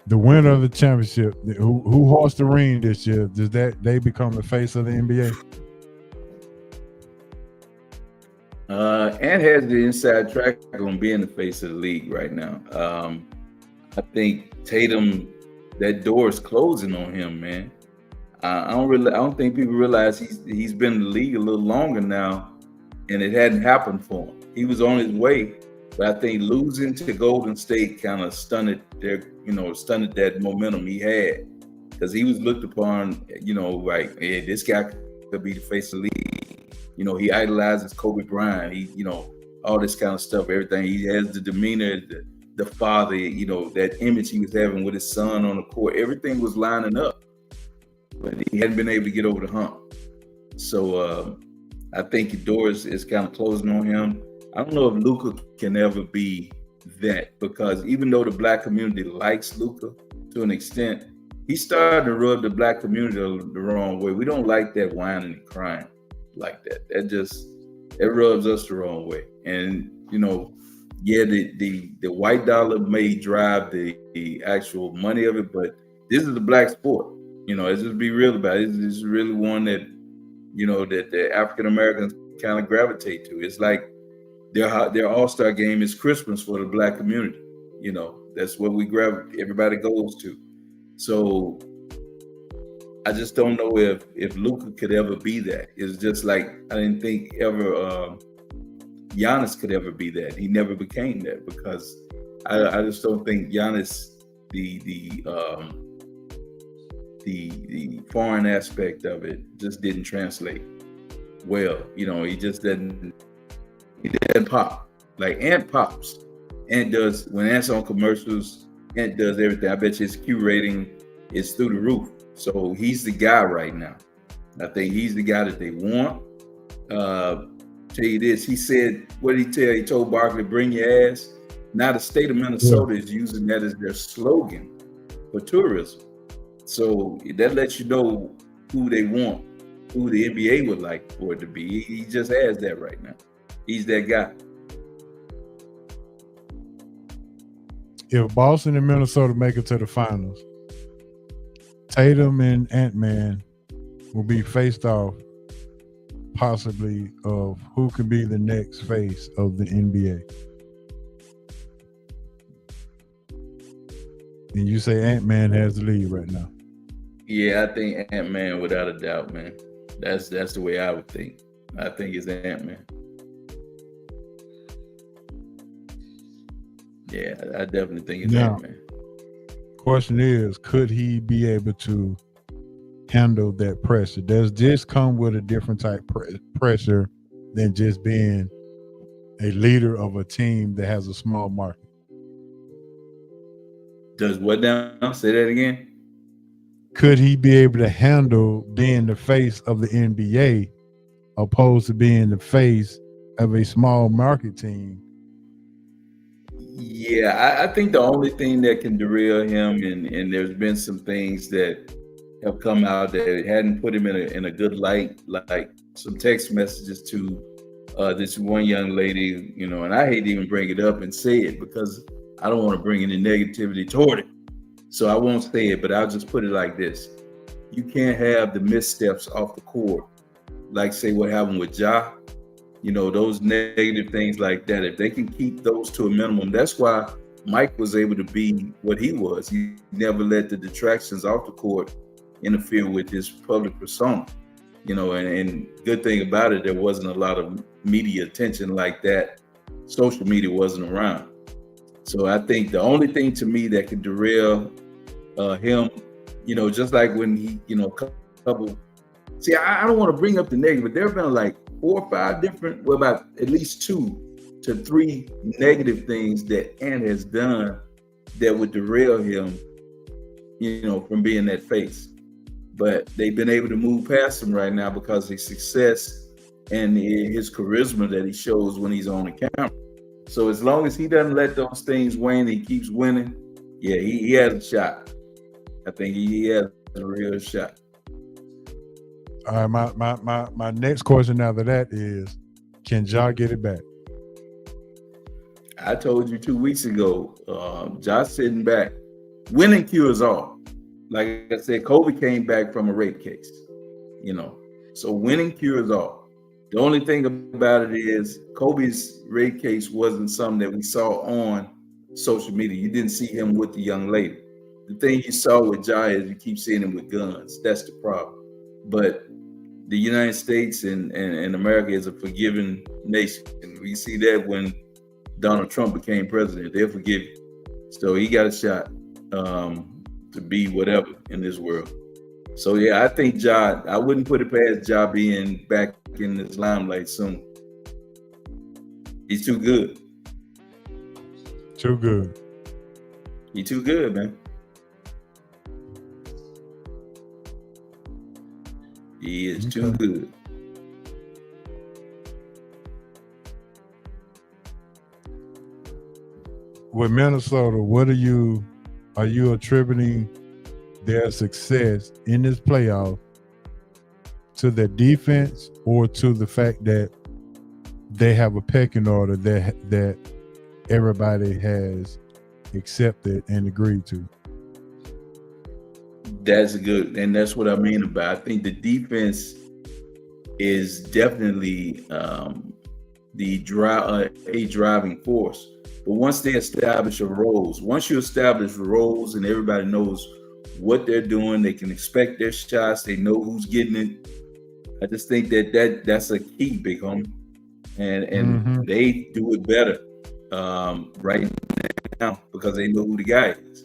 The winner of the championship, who hosts the ring this year, does they become the face of the NBA? Ant has the inside track on being the face of the league right now. I think Tatum, that door is closing on him, man. I don't think people realize he's been in the league a little longer now, and it hadn't happened for him. He was on his way, but I think losing to Golden State kind of stunted that momentum he had, because he was looked upon, like, hey, this guy could be the face of the league. He idolizes Kobe Bryant. He, all this kind of stuff, everything. He has the demeanor, the father, that image he was having with his son on the court. Everything was lining up, but he hadn't been able to get over the hump. So I think the door is kind of closing on him. I don't know if Luka can ever be that, because even though the black community likes Luka to an extent, he's starting to rub the black community the wrong way. We don't like that whining and crying like that. That rubs us the wrong way. And the white dollar may drive the actual money of it, but this is a black sport. Let's just be real about it. This is really one that that the African Americans kind of gravitate to. It's like their All-Star game is Christmas for the black community. That's what everybody goes to. So I just don't know if Luka could ever be that. It's just like I didn't think ever Giannis could ever be that. He never became that, because I just don't think Giannis, the foreign aspect of it just didn't translate well. He just didn't pop like Ant pops. Ant does, when Ant's on commercials, Ant does everything. I bet you his Q rating is through the roof. So he's the guy right now. I think he's the guy that they want. Tell you this, he said, what did he tell? He told Barkley, bring your ass. Now the state of Minnesota is using that as their slogan for tourism. So that lets you know who they want, who the NBA would like for it to be. He just has that right now. He's that guy. If Boston and Minnesota make it to the finals, Tatum and Ant-Man will be faced off, possibly, of who can be the next face of the NBA. And you say Ant-Man has the lead right now. Yeah, I think Ant-Man without a doubt, man. That's the way I would think. I think it's Ant-Man. Yeah, I definitely think it's Ant-Man. Question is, could he be able to handle that pressure? Does this come with a different type pressure than just being a leader of a team that has a small market? Does what now? Say that again. Could he be able to handle being the face of the NBA opposed to being the face of a small market team? Yeah, I think the only thing that can derail him, and there's been some things that have come out that hadn't put him in a good light, like some text messages to this one young lady, and I hate to even bring it up and say it because I don't want to bring any negativity toward it. So I won't say it, but I'll just put it like this. You can't have the missteps off the court, like say what happened with Ja. Those negative things like that, if they can keep those to a minimum, that's why Mike was able to be what he was. He never let the detractions off the court interfere with his public persona. And good thing about it, there wasn't a lot of media attention like that. Social media wasn't around. So I think the only thing to me that could derail him, just like when he, a couple See, I don't want to bring up the negative, but there have been like 4 or 5 different, well, about at least 2 to 3 negative things that Ant has done that would derail him, from being that face. But they've been able to move past him right now because of his success and his charisma that he shows when he's on the camera. So as long as he doesn't let those things wane, he keeps winning. Yeah, he has a shot. I think he has a real shot. All right, my next question after that is, can Ja get it back? I told you 2 weeks ago, Josh sitting back. Winning cures all. Like I said, Kobe came back from a rape case, So winning cures all. The only thing about it is Kobe's rape case wasn't something that we saw on social media. You didn't see him with the young lady. The thing you saw with Ja is you keep seeing him with guns. That's the problem. But the United States and America is a forgiving nation. And we see that when Donald Trump became president. They'll forgive you. So he got a shot to be whatever in this world. So yeah, I think Ja, I wouldn't put it past Ja being back in this limelight soon. He's too good. Too good. He's too good, man. He is too good. With Minnesota, what are you attributing their success in this playoff to their defense or to the fact that they have a pecking order that everybody has accepted and agreed to? That's good, and that's what I mean about. I think the defense is definitely a driving force. But once they establish once you establish roles and everybody knows what they're doing, they can expect their shots, they know who's getting it. I just think that's a key, big homie. And they do it better right now because they know who the guy is.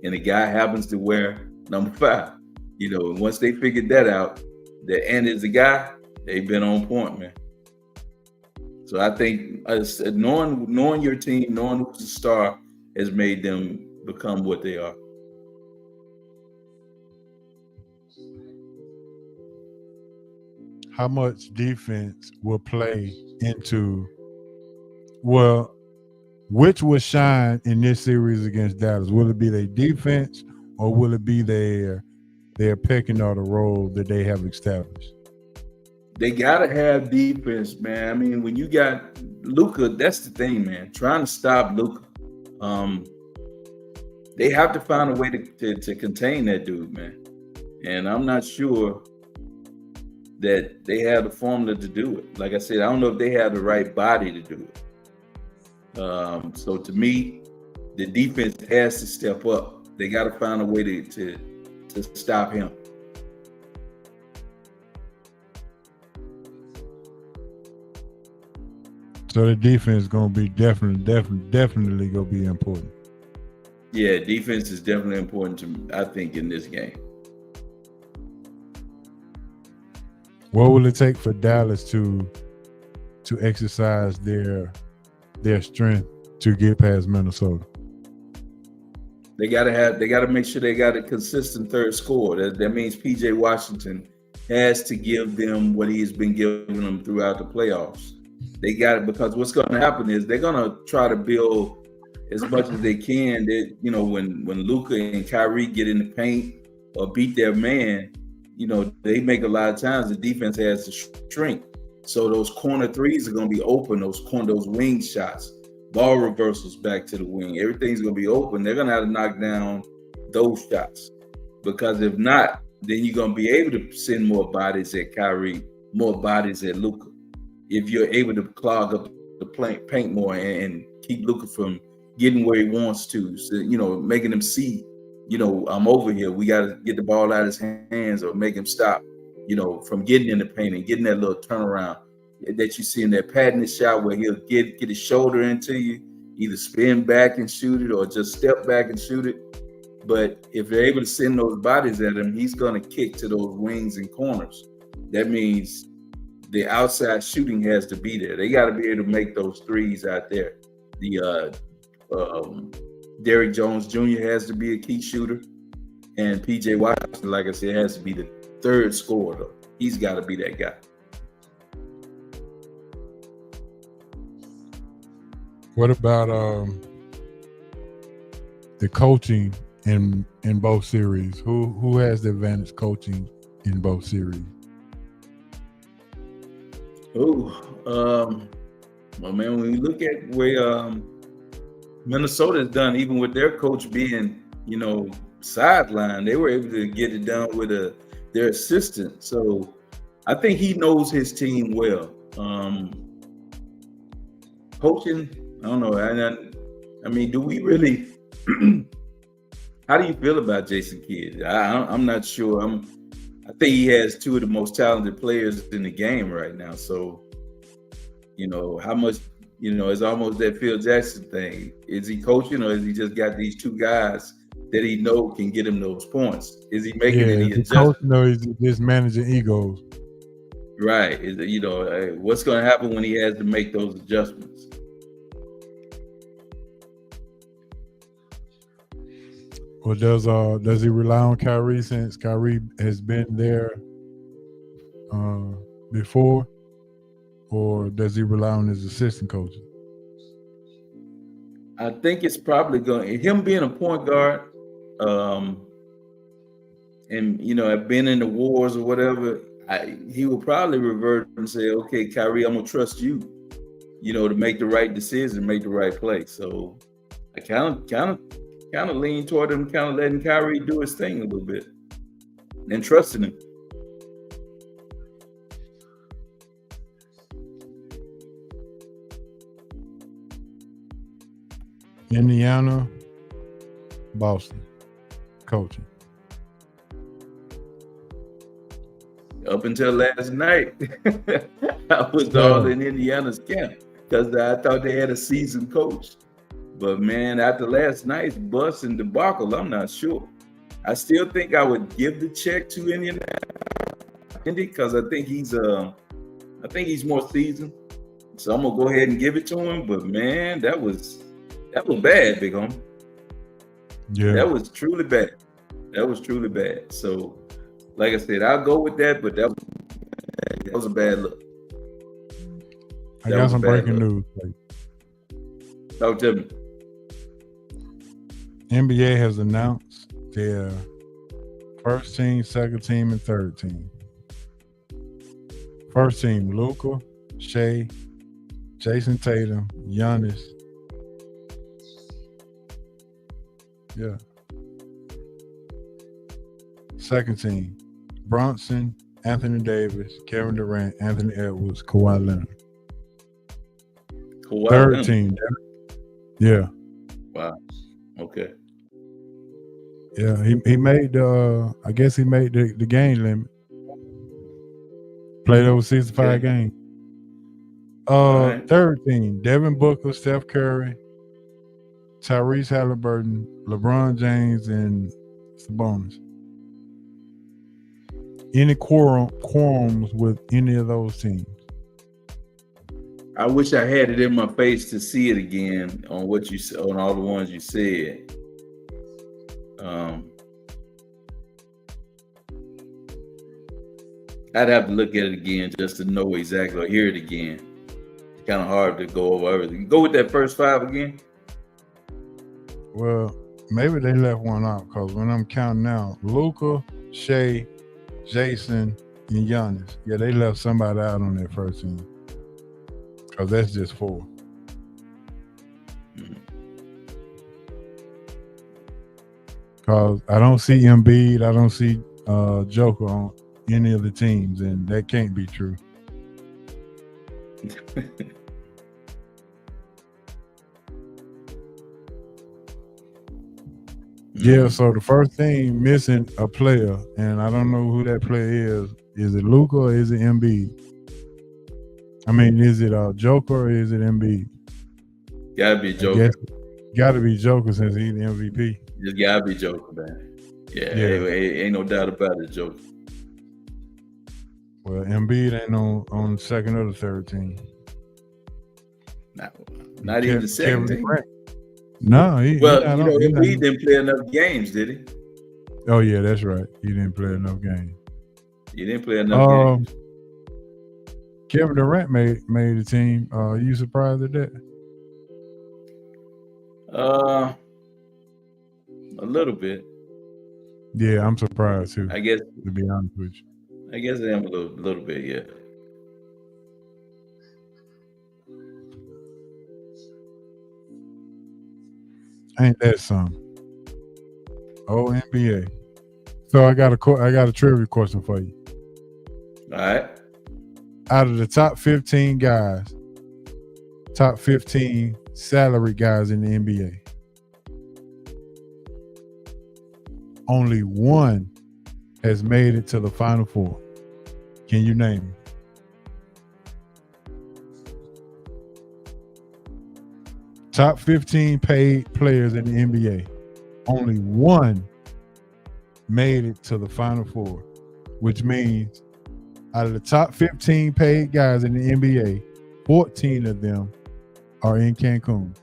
And the guy happens to wear number 5. And once they figured that out, that Ant is the guy, they've been on point, man. So I think knowing your team, knowing who's the star, has made them become what they are. How much defense will play into, which will shine in this series against Dallas? Will it be their defense or will it be their pecking order role that they have established? They gotta have defense, man. I mean, when you got Luka, that's the thing, man. Trying to stop Luka, they have to find a way to contain that dude, man. And I'm not sure that they have the formula to do it. Like I said, I don't know if they have the right body to do it. So to me, the defense has to step up. They got to find a way to stop him. So the defense is going to be definitely going to be important. Yeah, defense is definitely important I think, in this game. What will it take for Dallas to exercise their strength to get past Minnesota? They gotta make sure they got a consistent third scorer. That means PJ Washington has to give them what he's been giving them throughout the playoffs. They got it, because what's going to happen is they're going to try to build as much as they can. That, when Luka and Kyrie get in the paint or beat their man, they make a lot of times the defense has to shrink. So those corner threes are going to be open. Those wing shots, ball reversals back to the wing, everything's going to be open. They're going to have to knock down those shots, because if not, then you're going to be able to send more bodies at Kyrie, more bodies at Luka. If you're able to clog up the paint more and keep Luka from getting where he wants to, so, making him see, I'm over here. We got to get the ball out of his hands, or make him stop, from getting in the paint and getting that little turnaround that you see in that patented shot where he'll get his shoulder into you, either spin back and shoot it or just step back and shoot it. But if they're able to send those bodies at him, he's going to kick to those wings and corners. that means the outside shooting has to be there. They got to be able to make those threes out there. The Derrick Jones Jr. has to be a key shooter, and PJ Washington, like I said, has to be the third scorer. Though. He's got to be that guy. What about the coaching in both series? Who has the advantage coaching in both series? Well, man, when you look at where Minnesota has done, even with their coach being, sidelined, they were able to get it done with their assistant. So I think he knows his team well. Coaching, I don't know. I mean, do we really? How do you feel about Jason Kidd? I'm not sure. I think he has two of the most talented players in the game right now. So, how much, it's almost that Phil Jackson thing. Is he coaching, or is he just got these two guys that he know can get him those points? Is he making any adjustments? No, he's just managing egos. Right. What's going to happen when he has to make those adjustments? Or does he rely on Kyrie since Kyrie has been there before, or does he rely on his assistant coaches? I think it's probably him being a point guard, and have been in the wars or whatever. He will probably revert and say, "Okay, Kyrie, I'm gonna trust you, to make the right decision, make the right play." So I kind of lean toward him, kind of letting Kyrie do his thing a little bit and trusting him. Indiana, Boston, coaching. Up until last night, I was all in Indiana's camp because I thought they had a seasoned coach. But man, after last night's bust and debacle, I'm not sure. I still think I would give the check to Indiana because I think he's more seasoned. So I'm gonna go ahead and give it to him. But man, that was bad, Big Homie. Yeah, that was truly bad. So, like I said, I'll go with that. But that was a bad look. I got some breaking news. Talk to me. NBA has announced their first team, second team, and third team. First team: Luka, Shea, Jason Tatum, Giannis. Yeah. Second team: Brunson, Anthony Davis, Kevin Durant, Anthony Edwards, Kawhi Leonard. Third team. Yeah. Wow. Okay. Yeah, he made I guess he made the game limit. Played over 65 games. Right. Third team: Devin Booker, Steph Curry, Tyrese Halliburton, LeBron James, and Sabonis. Any quorums with any of those teams? I wish I had it in my face to see it again on what you said, on all the ones you said. I'd have to look at it again just to know exactly, or hear it again. It's kind of hard to go over everything. Go with that first five again. Well, maybe they left one out because when I'm counting out, Luka, Shea, Jason, and Giannis. Yeah, they left somebody out on that first team. Because that's just four. Because I don't see Embiid, I don't see Joker on any of the teams, and that can't be true. Yeah, so the first team missing a player, and I don't know who that player is. Is it Luka or is it Embiid? I mean, is it Joker or is it Embiid? Gotta be Joker. Gotta be Joker since he's the MVP. Just gotta be Joker, man. Yeah. Ain't no doubt about it, Joker. Well, Embiid ain't on the second or the third team. Not even the second team. No, he not Embiid didn't play enough games, did he? Oh yeah, that's right. He didn't play enough games. He didn't play enough games. Kevin Durant made the team. Are you surprised at that? A little bit. Yeah, I'm surprised too. I guess, to be honest with you. I guess I am a little bit, yeah. Ain't that something? Oh, NBA. So I got a trivia question for you. All right. Out of the top 15 guys, top 15 salary guys in the NBA, only one has made it to the Final Four. Can you name him? Top 15 paid players in the NBA. Only one made it to the Final Four, which means out of the top 15 paid guys in the NBA, 14 of them are in Cancun.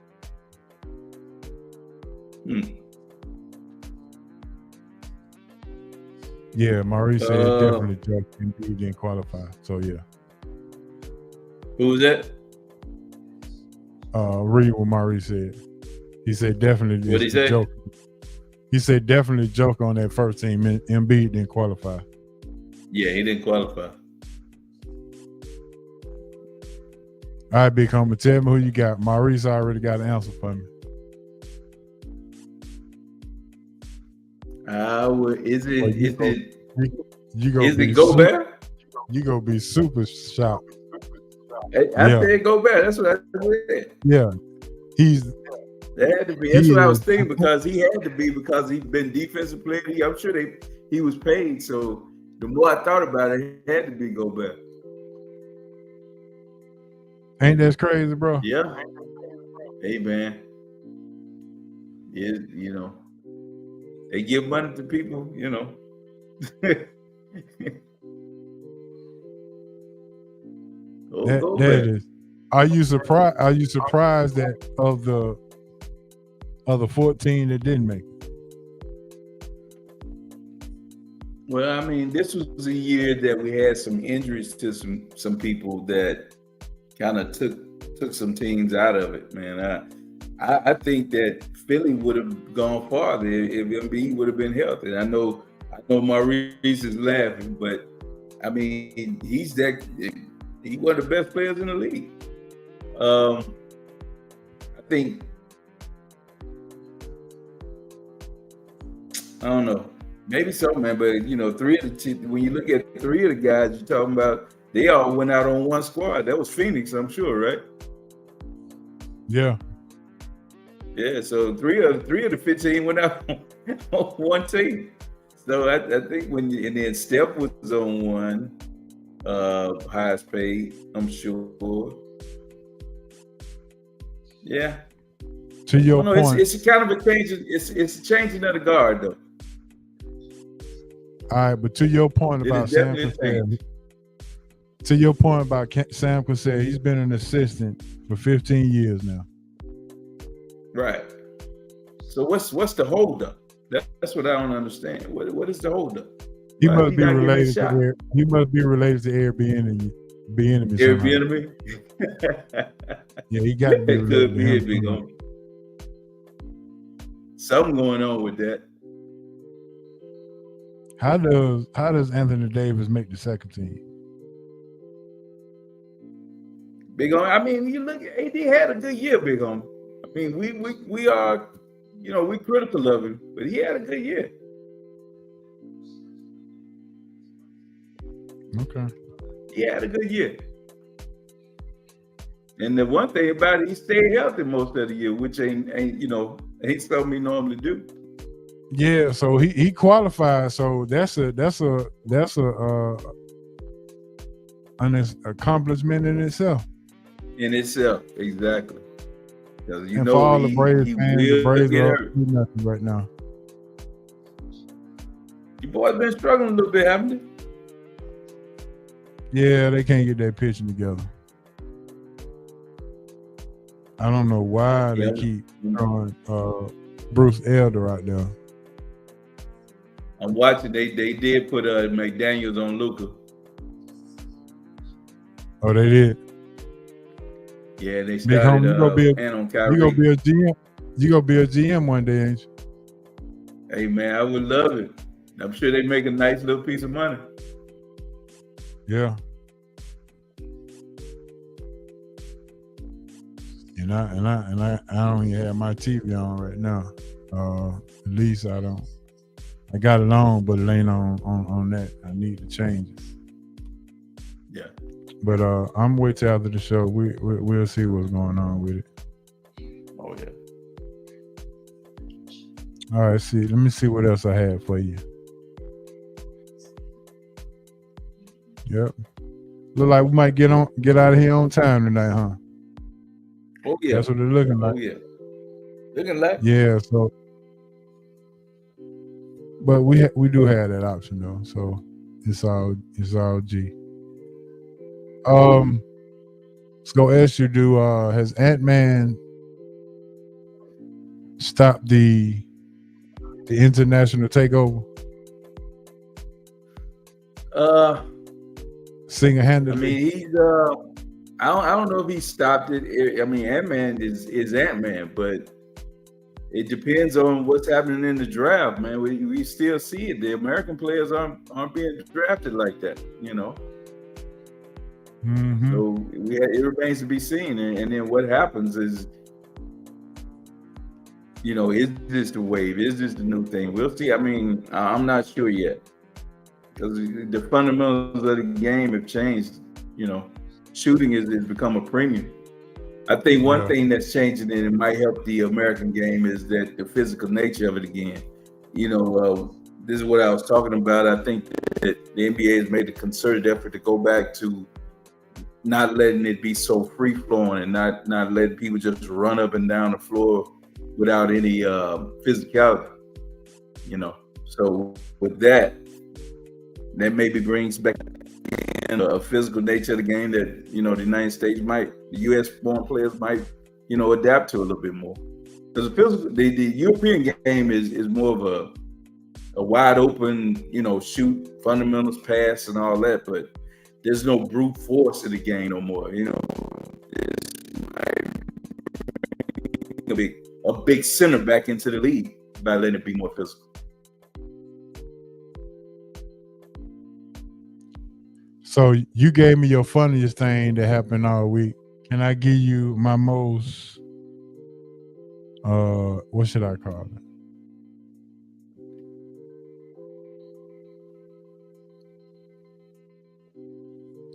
Yeah, Maurice said definitely joked and he didn't qualify. So yeah. Who was that? Read what Maurice said. He said definitely. What did he say? Joke. He said definitely joke on that first team. Embiid didn't qualify. Yeah, he didn't qualify. All right, Big Homie, tell me who you got. Maurice already got an answer for me. Is it Gobert? You gonna be super shocked. I said Gobert. That's what I said. Yeah, That had to be. That's what I was thinking because he had to be because he's been defensive player. I'm sure he was paid. So the more I thought about it, it had to be Gobert. Ain't that crazy, bro? Yeah. Hey, man. Yeah, they give money to people, That is. Are you surprised that of the 14 that didn't make it? Well, I mean, this was a year that we had some injuries to some people that kind of took some teams out of it, man. I think that Philly would have gone farther if Embiid would have been healthy. I know Maurice is laughing, but I mean, he's one of the best players in the league. I think, I don't know, maybe so, man. But when you look at three of the guys you're talking about, they all went out on one squad. That was Phoenix, I'm sure, right? Yeah. Yeah. So three of the 15 went out on one team. So I think and then Steph was on one, highest paid, I'm sure. Yeah. To your point, it's kind of a change. It's a changing of the guard, though. All right, but to your point about Sam Cassell, Sam Cassell, he's been an assistant for 15 years now. Right. So what's the holdup? That's what I don't understand. What is the holdup? He must be related to Airbnb. Airbnb. Yeah, he got to be related. Could be it, big homie. Something going on with that. How does Anthony Davis make the second team? Big homie. I mean, you look. AD had a good year, big homie. I mean, we are, we critical of him, but he had a good year. Okay. He had a good year. And the one thing about it, he stayed healthy most of the year, which ain't something he normally do. Yeah, so he qualified. So that's an accomplishment in itself. In itself, exactly. Because for all the Braves fans, the Braves are up 2-0 right now. You boys been struggling a little bit, haven't you? Yeah, they can't get that pitching together. I don't know why they keep throwing Bruce Elder out there. I'm watching. They did put McDaniels on Luka. Oh, they did. Yeah, they started and on Kyrie. You gonna be a GM. You gonna be a GM one day, ain't you? Hey man, I would love it. I'm sure they make a nice little piece of money. Yeah. And I don't even have my TV on right now. At least I don't. I got it on, but it ain't on that. I need to change it. Yeah. But I'm wait till after the show. We'll see what's going on with it. Oh yeah. All right, let me see what else I have for you. Yep. Look like we might get out of here on time tonight, huh? Oh yeah. That's what they're looking like. Oh yeah. Looking like. Yeah, so but we do have that option though. So it's all G. Let's go ask you, has Ant-Man stopped the international takeover? Single-handedly. I mean, he's I don't know if he stopped it. I mean, Ant-Man is Ant-Man, but it depends on what's happening in the draft, man. We still see it. The American players aren't being drafted like that, you know. Mm-hmm. So it remains to be seen. And then what happens is, you know, is this the wave? Is this the new thing? We'll see. I mean, I'm not sure yet because the fundamentals of the game have changed. You know, shooting is become a premium. I think one thing that's changing and it might help the American game is that the physical nature of it again. You know, this is what I was talking about. I think that the NBA has made a concerted effort to go back to not letting it be so free flowing and not letting people just run up and down the floor without any physicality. You know, so with that maybe brings back a physical nature of the game that, you know, the United States the U.S. born players might, you know, adapt to a little bit more. Because the European game is more of a wide open, you know, shoot, fundamentals, pass, and all that. But there's no brute force in the game no more. You know, it's a big center back into the league by letting it be more physical. So you gave me your funniest thing that happened all week. Can I give you my most, what should I call it?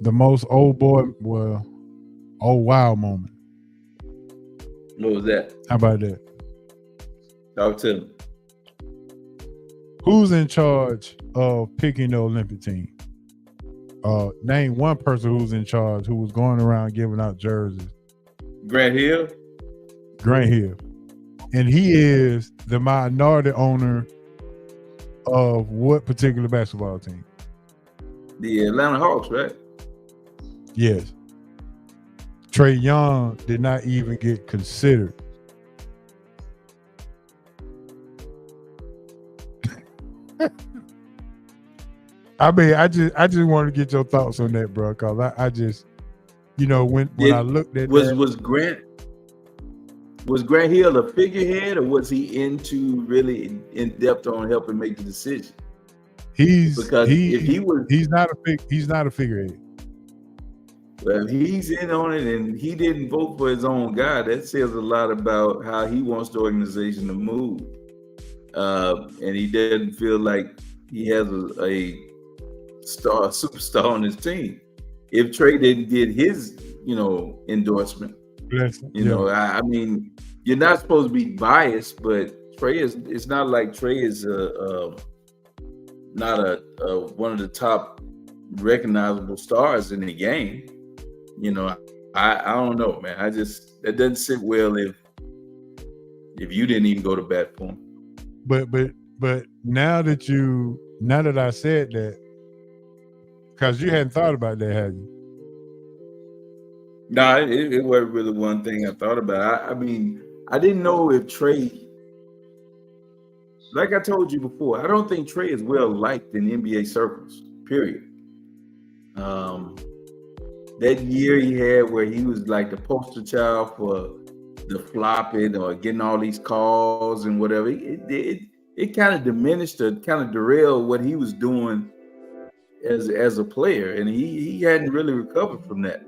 The most old wow moment. What was that? How about that? Talk to me. Who's in charge of picking the Olympic team? Name one person who's in charge who was going around giving out jerseys. Grant Hill. And he is the minority owner of what particular basketball team? The Atlanta Hawks, right? Yes. Trae Young did not even get considered. I mean, I just want to get your thoughts on that, bro. Cause I just, you know, when I looked at was Grant Hill a figurehead, or was he into really in depth on helping make the decision? He's not a figurehead. Well, if he's in on it and he didn't vote for his own guy, that says a lot about how he wants the organization to move. And he doesn't feel like he has a superstar on his team. If Trae didn't get his, you know, endorsement, you know, I mean, you're not supposed to be biased, but Trae it's not like Trae is not one of the top recognizable stars in the game. You know, I don't know, man. That doesn't sit well if you didn't even go to bat for him. But now that I said that, Because you hadn't thought about that, had you? No, it wasn't really one thing I thought about. I mean, I didn't know if Trey, like I told you before, I don't think Trey is well liked in NBA circles, period. That year he had where he was like the poster child for the flopping or getting all these calls and whatever, it kind of diminished or kind of derailed what he was doing as a player, and he hadn't really recovered from that.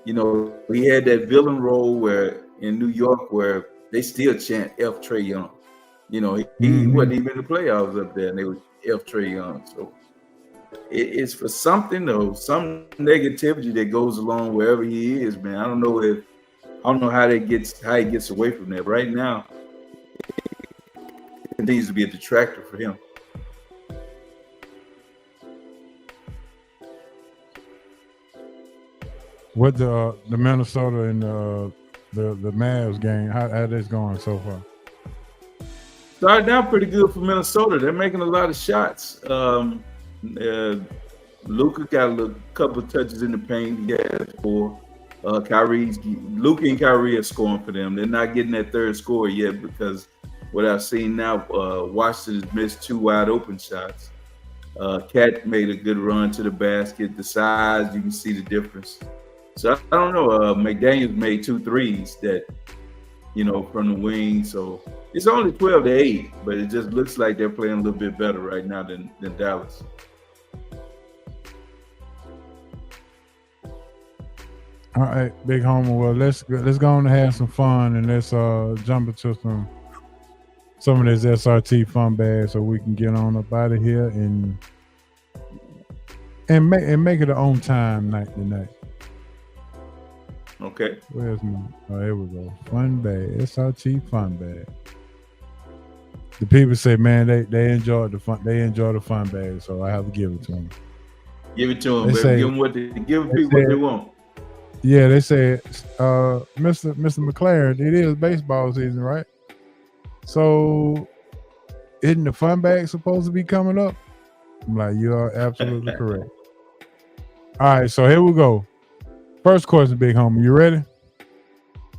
You know, he had that villain role where in New York where they still chant F Trey Young. You know, he wasn't even in the playoffs up there, and they would F Trey Young. So it's for something or some negativity that goes along wherever he is, man. I don't know how he gets away from that. But right now, it needs to be a detractor for him. What the Minnesota and the Mavs game? How that's going so far? Started out pretty good for Minnesota. They're making a lot of shots. Luka got a couple of touches in the paint. He has 4. Luka and Kyrie are scoring for them. They're not getting that third score yet because what I've seen now, Washington has missed 2 wide open shots. Cat made a good run to the basket. The size, you can see the difference. So I don't know. McDaniels made 2 threes that, you know, from the wing. So it's only 12-8, but it just looks like they're playing a little bit better right now than Dallas. All right, Big Homer. Well, let's go on and have some fun, and let's jump into some of this SRT fun bag so we can get on up out of here and make it an on time night tonight. Okay. Where's my? Oh, here we go. Fun bag. SRT fun bag. The people say, man, they enjoyed the fun. They enjoy the fun bag, so I have to give it to them. Give it to them, baby. Give people what they want. Yeah, they said, Mr. McLaren, it is baseball season, right? So, isn't the fun bag supposed to be coming up? I'm like, you are absolutely correct. All right, so here we go. First question, Big Homie. You ready?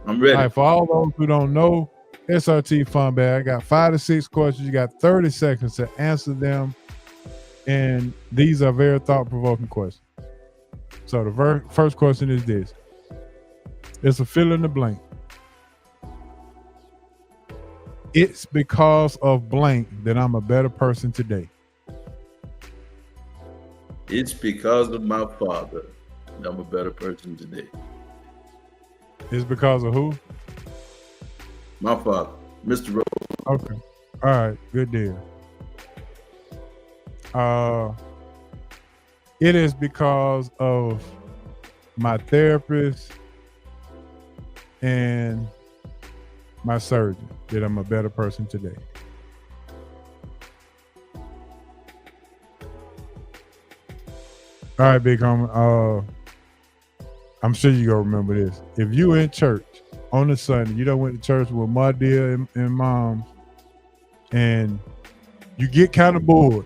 I'm ready. All right, for all those who don't know, SRT Fun Bag, I got 5 to 6 questions. You got 30 seconds to answer them. And these are very thought-provoking questions. So the first question is this. It's a fill in the blank. It's because of blank that I'm a better person today. It's because of my father that I'm a better person today. It's because of who? My father, Mr. Rose. Okay. All right. Good deal. It is because of my therapist and my surgeon that I'm a better person today. All right, Big Homie. I'm sure you gonna remember this. If you in church on a Sunday, you done went to church with my dear and mom, and you get kind of bored,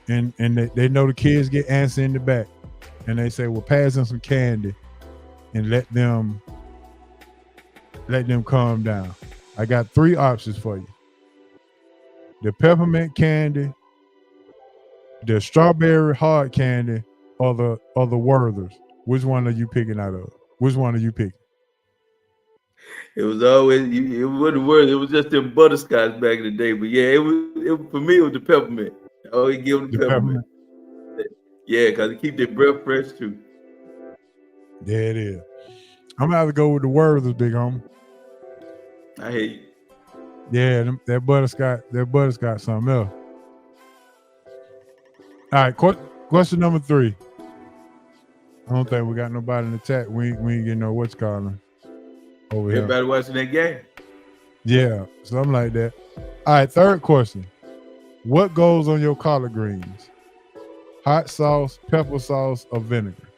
and they know the kids get antsy in the back, and they say, well, pass them some candy and let them calm down. I got 3 options for you. The peppermint candy, the strawberry hard candy, or the Werthers. Which one are you picking out of? Which one are you picking? It was always, it wasn't worth it. It was just them butterscotch back in the day. But yeah, it for me, it was the peppermint. I always give them the peppermint. Yeah, because it keep their breath fresh too. There it is. I'm gonna have to go with the Werthers, Big Homie. I hate you. Yeah, that butterscotch something else. All right, question number 3. I don't think we got nobody in the chat. We ain't getting no what's calling over here. Everybody watching that game? Yeah, something like that. All right, third question. What goes on your collard greens? Hot sauce, pepper sauce, or vinegar?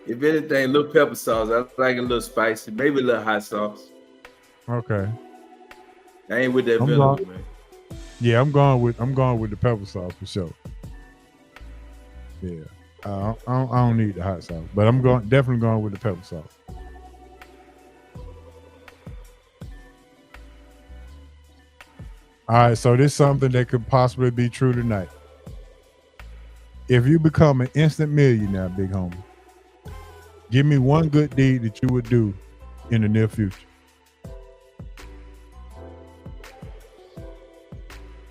If anything, a little pepper sauce. I like a little spicy, maybe a little hot sauce. Okay. I ain't with that vinegar, man. Yeah, I'm going with the pepper sauce for sure. Yeah. I don't need the hot sauce, but I'm definitely going with the pepper sauce. All right, so this is something that could possibly be true tonight. If you become an instant millionaire, big homie, give me one good deed that you would do in the near future.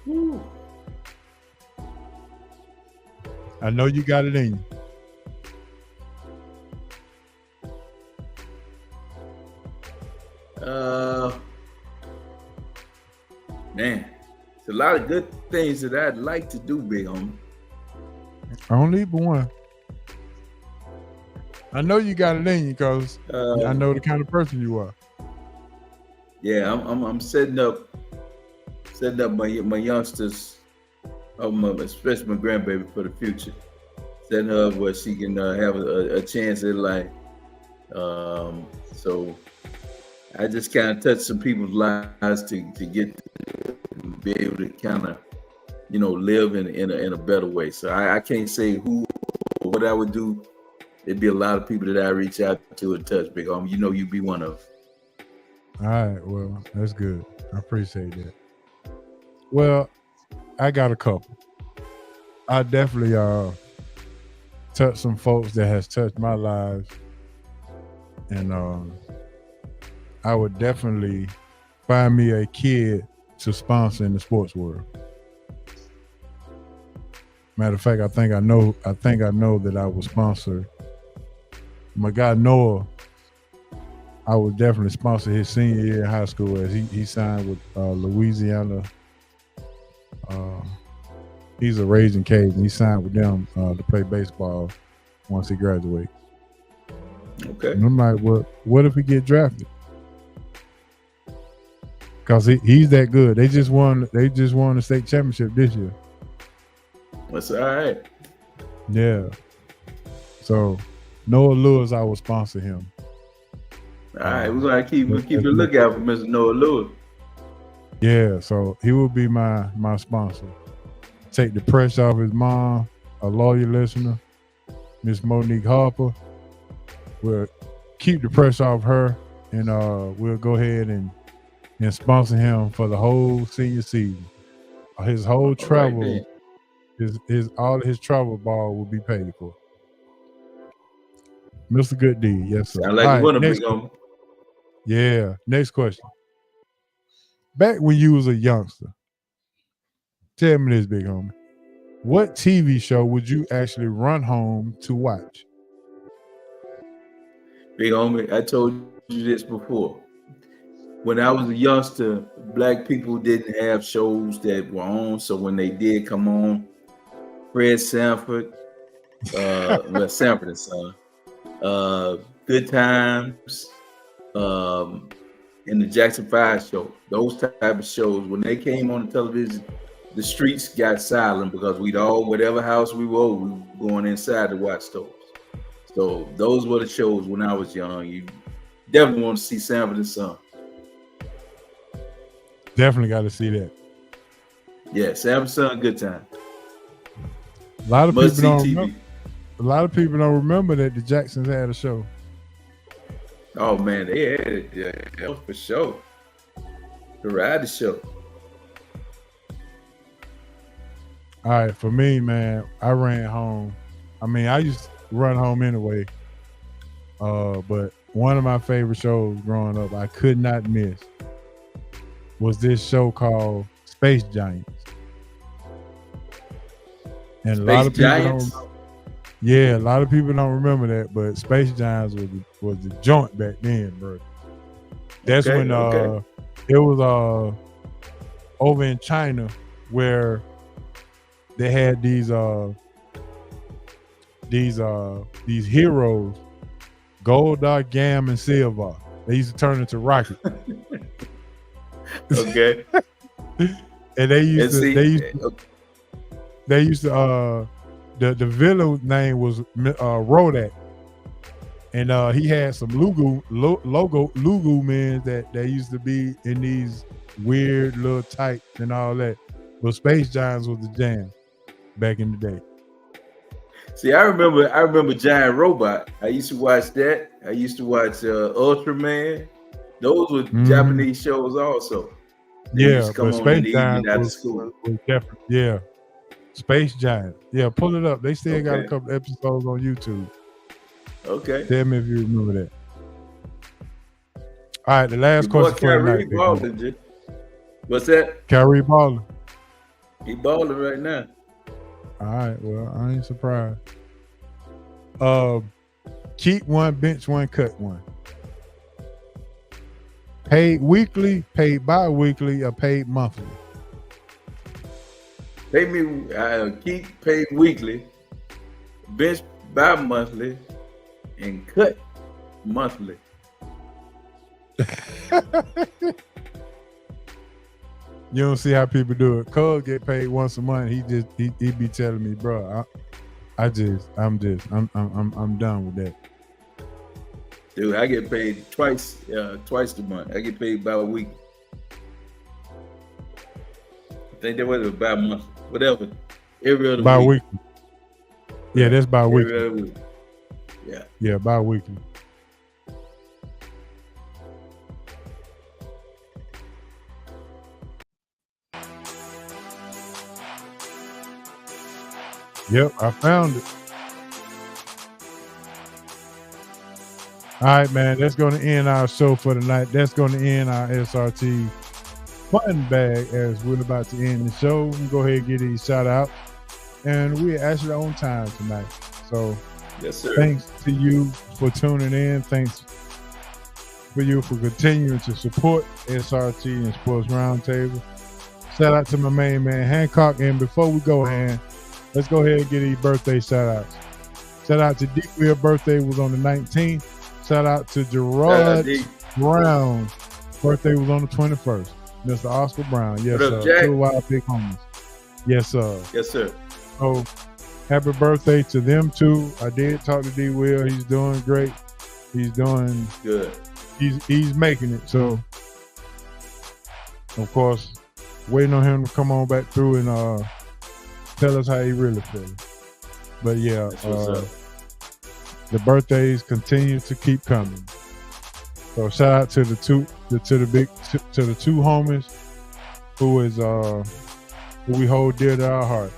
Woo. I know you got it in you. Man, it's a lot of good things that I'd like to do, big homie. I don't need but one. I know you got it in you because I know the kind of person you are. Yeah, I'm setting up my youngsters, especially my grandbaby, for the future. Setting her up where she can have a chance in life. So I just kind of touch some people's lives to get to be able to kind of, live in a better way. So I can't say who or what I would do. There'd be a lot of people that I reach out to and touch, big homie. You'd be one of them. All right, well, that's good. I appreciate that. Well, I got a couple. I definitely touched some folks that has touched my lives, and I would definitely find me a kid to sponsor in the sports world. Matter of fact, I think I know that I would sponsor my guy Noah. I would definitely sponsor his senior year in high school as he signed with Louisiana. He's a Raging Cajun. He signed with them to play baseball once he graduates. Okay. And I'm like, what if he get drafted? Because he's that good. They just won the state championship this year. That's all right. Yeah. So Noah Lewis, I will sponsor him. All right, we're gonna keep a lookout for Mr. Noah Lewis. Yeah, so he will be my sponsor. Take the pressure off his mom, a loyal listener, Miss Monique Harper. We'll keep the pressure off her, and we'll go ahead and sponsor him for the whole senior season. His whole travel, all his travel ball will be paid for. Mr. Good Deed, yes sir. Sound like one of them. Yeah. Next question. Back when you was a youngster, tell me this, big homie. What TV show would you actually run home to watch? Big homie, I told you this before. When I was a youngster, black people didn't have shows that were on. So when they did come on, Fred Sanford, Sanford and Son, Good Times, and the Jackson 5 show, those type of shows, when they came on the television, the streets got silent because whatever house we were going inside to watch those. So those were the shows when I was young. You definitely want to see Sanford and Son. Definitely got to see that. Yeah, Sanford and Son, Good Time. A lot of people don't remember that the Jacksons had a show. Oh man, they had it, yeah, for sure. The Ride Show. All right, for me, man, I ran home. I mean, I used to run home anyway. But one of my favorite shows growing up, I could not miss, was this show called Space Giants. And a lot of people don't remember that, but Space Giants was the joint back then, bro. That's when it was over in China where they had these heroes, Golda, Gam, and Silver. They used to turn into rockets. Okay. And they used to the villain name was Rodak, and he had some Lugu men that used to be in these weird little tights and all that. But Space Giants was the jam back in the day. See, I remember Giant Robot. I used to watch that. I used to watch Ultraman. Those were Japanese shows also. They used to come but on Space in the Giant evening after was school. definitely, Space Giant. Yeah, pull it up. They still got a Okay. couple episodes on YouTube. Okay. Tell me if you remember that. All right, the last Your boy question for the Kyrie night. Big balling, homie. J. What's that? Kyrie balling. He balling right now. All right, well, I ain't surprised. Keep one, bench one, cut one. Paid weekly, paid bi-weekly, or paid monthly? Pay me, keep paid weekly, bench bi-monthly, and cut monthly. You don't see how people do it. Cole get paid once a month. He be telling me, bro, I'm done with that. Dude, I get paid twice a month. I get paid by a week. I think that was about a month, whatever. Every other week. Bi-weekly. Yeah, that's bi-weekly. Every other week. Yeah, bi-weekly. Yep, I found it. All right, man, that's going to end our show for tonight. That's going to end our SRT fun bag as we're about to end the show. We can go ahead and get these shout outs. And we're actually on time tonight. So Yes, sir. thanks to you for tuning in. Thanks for you for continuing to support SRT and Sports Roundtable. Shout out to my main man, Hancock. And before we go, Han, let's go ahead and get these birthday shout outs. Shout out to D. Will's birthday was on the 19th. Shout out to Gerard Brown. Birthday was on the 21st. Mr. Oscar Brown. Yes, What up, sir. Jack? Two wild big homies. Yes, sir. Yes, sir. So happy birthday to them too. I did talk to D. Will. He's doing great. He's doing Good. he's making it. So of course, waiting on him to come on back through and tell us how he really feels. But yeah, That's what's up. the birthdays continue to keep coming. So shout out to the two homies who we hold dear to our heart.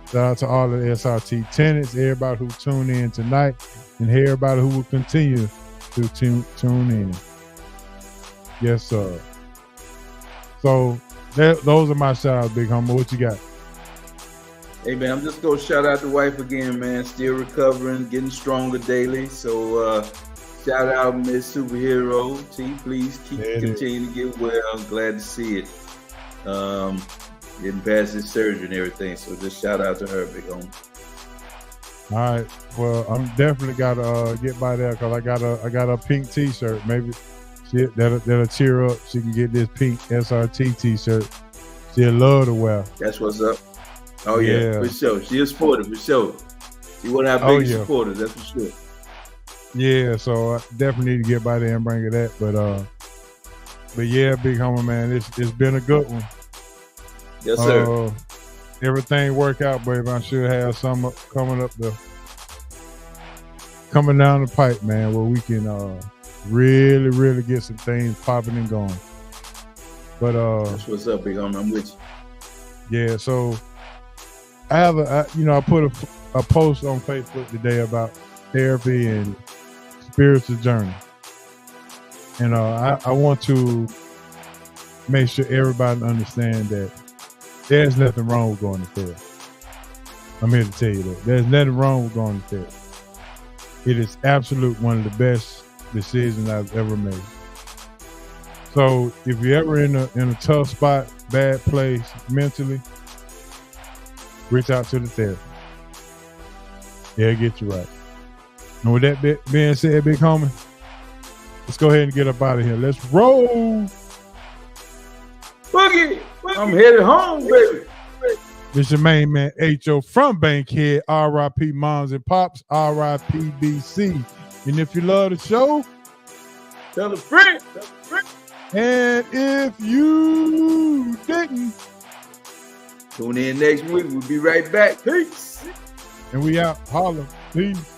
Shout out to all the SRT tenants, everybody who tuned in tonight, and everybody who will continue to tune in. Yes, sir. So those are my shout outs, big homie. What you got? Hey, man, I'm just going to shout out the wife again, man. Still recovering, getting stronger daily. So, shout out Miss Superhero. T, please continue to get well. I'm glad to see it. Getting past his surgery and everything. So, just shout out to her, big homie. All right. Well, I'm definitely gotta get by there because I got a pink T-shirt. Maybe that'll cheer her up. She can get this pink SRT T-shirt. She'll love to wear. That's what's up. Oh yeah, for sure. She a supporter for sure. She one of our biggest supporters, that's for sure. Yeah, so I definitely need to get by there and bring her that. But yeah, big homie, man, it's been a good one. Yes, sir. Everything work out, baby. I should have some coming down the pipe, man, where we can really, really get some things popping and going. But that's what's up, big homie. I'm with you. Yeah, so I have I put a post on Facebook today about therapy and spiritual journey, and I want to make sure everybody understands that there's nothing wrong with going to therapy. I'm here to tell you that there's nothing wrong with going to therapy. It is absolute one of the best decisions I've ever made. So if you're ever in a tough spot, bad place mentally, reach out to the therapist. They'll get you right. And with that being said, big homie, let's go ahead and get up out of here. Let's roll. Boogie, I'm headed home, baby. This your main man, H.O. from Bankhead, R.I.P. Moms and Pops, R.I.P. BC. And if you love the show, tell a friend. And if you didn't, tune in next week. We'll be right back. Peace. And we out. Holla. Peace.